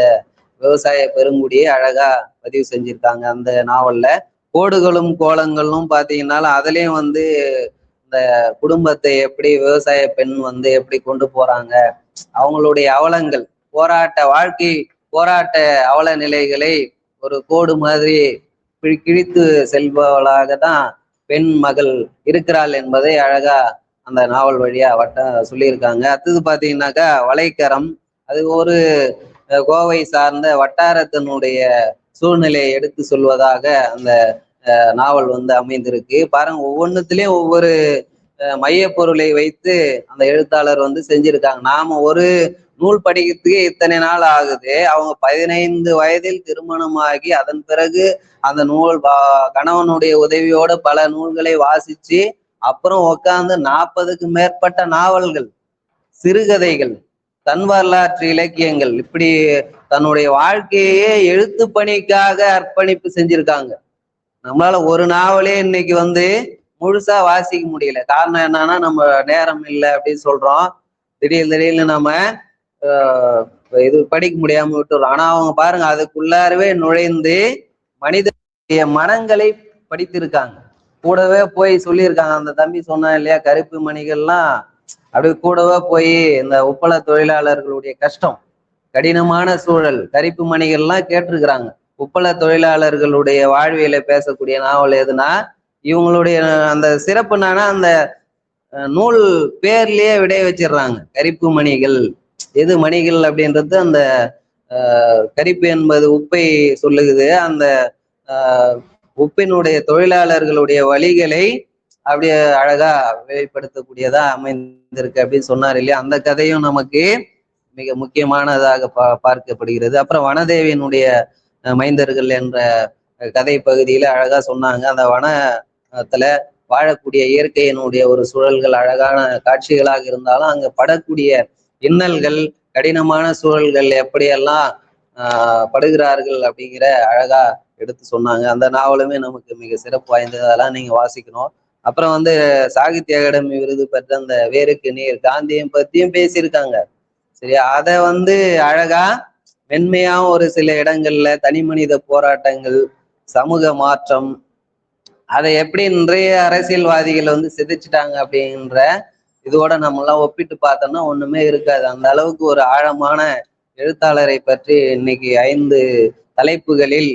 விவசாய பெருங்குடியை அழகா பதிவு செஞ்சிருக்காங்க அந்த நாவல்ல. கோடுகளும் கோலங்களும் பாத்தீங்கன்னா அதுலயும் வந்து இந்த குடும்பத்தை எப்படி விவசாய பெண் வந்து எப்படி கொண்டு போறாங்க, அவங்களுடைய அவலங்கள், போராட்ட அவல நிலைகளை ஒரு கோடு மாதிரி கிழித்து செல்பவளாக தான் பெண் மகள் இருக்கிறாள் என்பதை அழகா அந்த நாவல் வழியா சொல்லியிருக்காங்க. அடுத்தது பாத்தீங்கன்னாக்கா வலைக்கரம். அது ஒரு கோவை சார்ந்த வட்டாரத்தினுடைய சூழ்நிலையை எடுத்து சொல்வதாக அந்த நாவல் வந்து அமைந்திருக்கு. பாருங்க, ஒவ்வொன்றுத்திலயும் ஒவ்வொரு மைய பொருளை வைத்து அந்த எழுத்தாளர் வந்து செஞ்சிருக்காங்க. நாம ஒரு நூல் படிக்கிறதுக்கே இத்தனை நாள் ஆகுது. அவங்க 15 வயதில் திருமணமாகி அதன் பிறகு அந்த நூல் கணவனுடைய உதவியோட பல நூல்களை வாசிச்சு அப்புறம் உட்கார்ந்து 40க்கு மேற்பட்ட நாவல்கள், சிறுகதைகள், தன் வரலாற்று இலக்கியங்கள், இப்படி தன்னுடைய வாழ்க்கையே எழுத்து பணிக்காக அர்ப்பணிப்பு செஞ்சிருக்காங்க. நம்மளால ஒரு நாவலே இன்னைக்கு வந்து முழுசா வாசிக்க முடியல. காரணம் என்னன்னா, நம்ம நேரம் இல்லை அப்படின்னு சொல்றோம். திடீர்னு நம்ம இது படிக்க முடியாம விட்டுறோம். ஆனா அவங்க பாருங்க, அதுக்குள்ளாரவே நுழைந்து மனிதனுடைய மனங்களை படித்திருக்காங்க. கூடவே போய் சொல்லியிருக்காங்க. அந்த தம்பி சொன்னா இல்லையா, கருப்பு மணிகள்லாம் அப்படியே கூடவே போய் இந்த உப்பள தொழிலாளர்களுடைய கஷ்டம், கடினமான சூழல், கரிப்பு மணிகள்லாம் கேட்டிருக்கிறாங்க. உப்பள தொழிலாளர்களுடைய வாழ்வியலை பேசக்கூடிய நாவல் எதுனா இவங்களுடைய அந்த சிறப்பு என்னன்னா, அந்த நூல் பேர்லயே விடைய வச்சிடுறாங்க. கரிப்பு மணிகள். எது மணிகள் அப்படின்றது அந்த கரிப்பு என்பது உப்பை சொல்லுகிறது. அந்த உப்பினுடைய தொழிலாளர்களுடைய வழிகளை அப்படியே அழகா வெளிப்படுத்தக்கூடியதா அமைந்திருக்கு அப்படின்னு சொன்னார் இல்லையா. அந்த கதையும் நமக்கு மிக முக்கியமானதாக பார்க்கப்படுகிறது. அப்புறம் வனதேவியினுடைய மைந்தர்கள் என்ற கதை பகுதியில அழகா சொன்னாங்க. அந்த வனத்துல வாழக்கூடிய இயற்கையினுடைய ஒரு சூழல்கள் அழகான காட்சிகளாக இருந்தாலும் அங்க படக்கூடிய இன்னல்கள், கடினமான சூழல்கள் எப்படியெல்லாம் படுகிறார்கள் அப்படிங்கிற அழகா எடுத்து சொன்னாங்க. அந்த நாவலுமே நமக்கு மிக சிறப்பு வாய்ந்தது. அதெல்லாம் நீங்க வாசிக்கணும். அப்புறம் வந்து சாகித்ய அகாடமி விருது பெற்ற அந்த வேருக்கு நீர் காந்தியம் பத்தியும் பேசியிருக்காங்க. சரியா, அதை வந்து அழகா மென்மையாவும் ஒரு சில இடங்கள்ல தனி மனித போராட்டங்கள், சமூக மாற்றம், அதை எப்படி இன்றைய அரசியல்வாதிகள் வந்து சிதைச்சிட்டாங்க அப்படின்ற இதோட நம்ம எல்லாம் ஒப்பிட்டு பார்த்தோம்னா ஒண்ணுமே இருக்காது. அந்த அளவுக்கு ஒரு ஆழமான எழுத்தாளரை பற்றி இன்னைக்கு 5 தலைப்புகளில்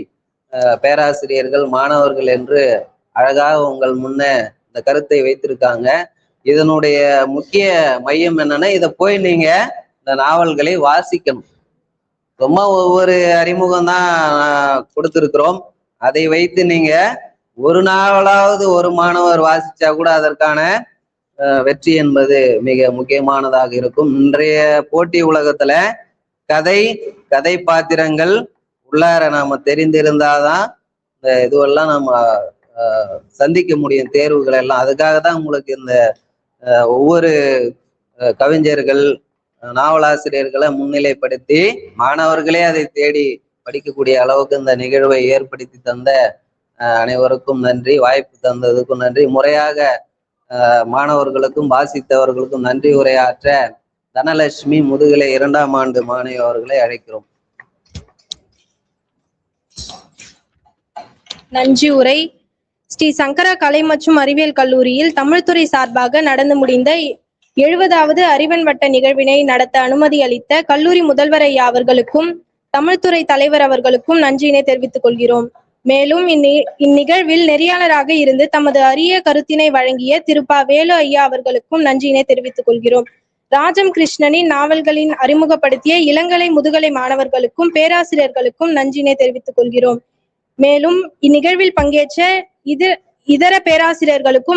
பேராசிரியர்கள், மாணவர்கள் என்று அழகாக உங்கள் முன்ன இந்த கருத்தை வைத்திருக்காங்க. இதனுடைய முக்கிய மையம் என்னன்னா, இதை போய் நீங்க இந்த நாவல்களை வாசிக்கணும். சும்மா ஒவ்வொரு அறிமுகம் தான் கொடுத்திருக்கிறோம். அதை வைத்து நீங்க ஒரு நாவலாவது ஒரு மாணவர் வாசிச்சா கூட அதற்கான வெற்றி என்பது மிக முக்கியமானதாக இருக்கும். இன்றைய போட்டி உலகத்துல கதை பாத்திரங்கள் உள்ளார நாம தெரிந்திருந்தாதான் இந்த இதுவெல்லாம் நம்ம சந்திக்க முடியும், தேர்வுகள் எல்லாம். அதுக்காக தான் உங்களுக்கு இந்த ஒவ்வொரு கவிஞர்கள், நாவலாசிரியர்களை முன்னிலைப்படுத்தி மாணவர்களே அதை தேடி படிக்கக்கூடிய அளவுக்கு இந்த நிகழ்வை ஏற்படுத்தி தந்த அனைவருக்கும் நன்றி. வாய்ப்பு தந்ததுக்கும் நன்றி. முறையாக மாணவர்களுக்கும் வாசித்தவர்களுக்கும் நன்றி உரையாற்ற தனலட்சுமி முதுகலை 2ஆம் ஆண்டு மாணவி அவர்களை அழைக்கிறோம். நன்றி உரை. ஸ்ரீ சங்கரா கலை மற்றும் அறிவியல் கல்லூரியில் தமிழ்துறை சார்பாக நடந்து முடிந்த 70வது அறிவன் வட்ட நிகழ்வினை நடத்த அனுமதி அளித்த கல்லூரி முதல்வர் ஐயா அவர்களுக்கும் தமிழ்துறை தலைவர் அவர்களுக்கும் நன்றியினை தெரிவித்துக் கொள்கிறோம். மேலும் இந்நிகழ்வில் நெறியாளராக இருந்து தமது அரிய கருத்தினை வழங்கிய திரு ப. வேலு ஐயா அவர்களுக்கும் நன்றியினை தெரிவித்துக் கொள்கிறோம். ராஜம் கிருஷ்ணனின் நாவல்களின் அறிமுகப்படுத்திய இளங்கலை முதுகலை மாணவர்களுக்கும் பேராசிரியர்களுக்கும் நன்றியினை தெரிவித்துக் கொள்கிறோம். மேலும் இந்நிகழ்வில் பங்கேற்ற இதர பேராசிரியர்களுக்கும்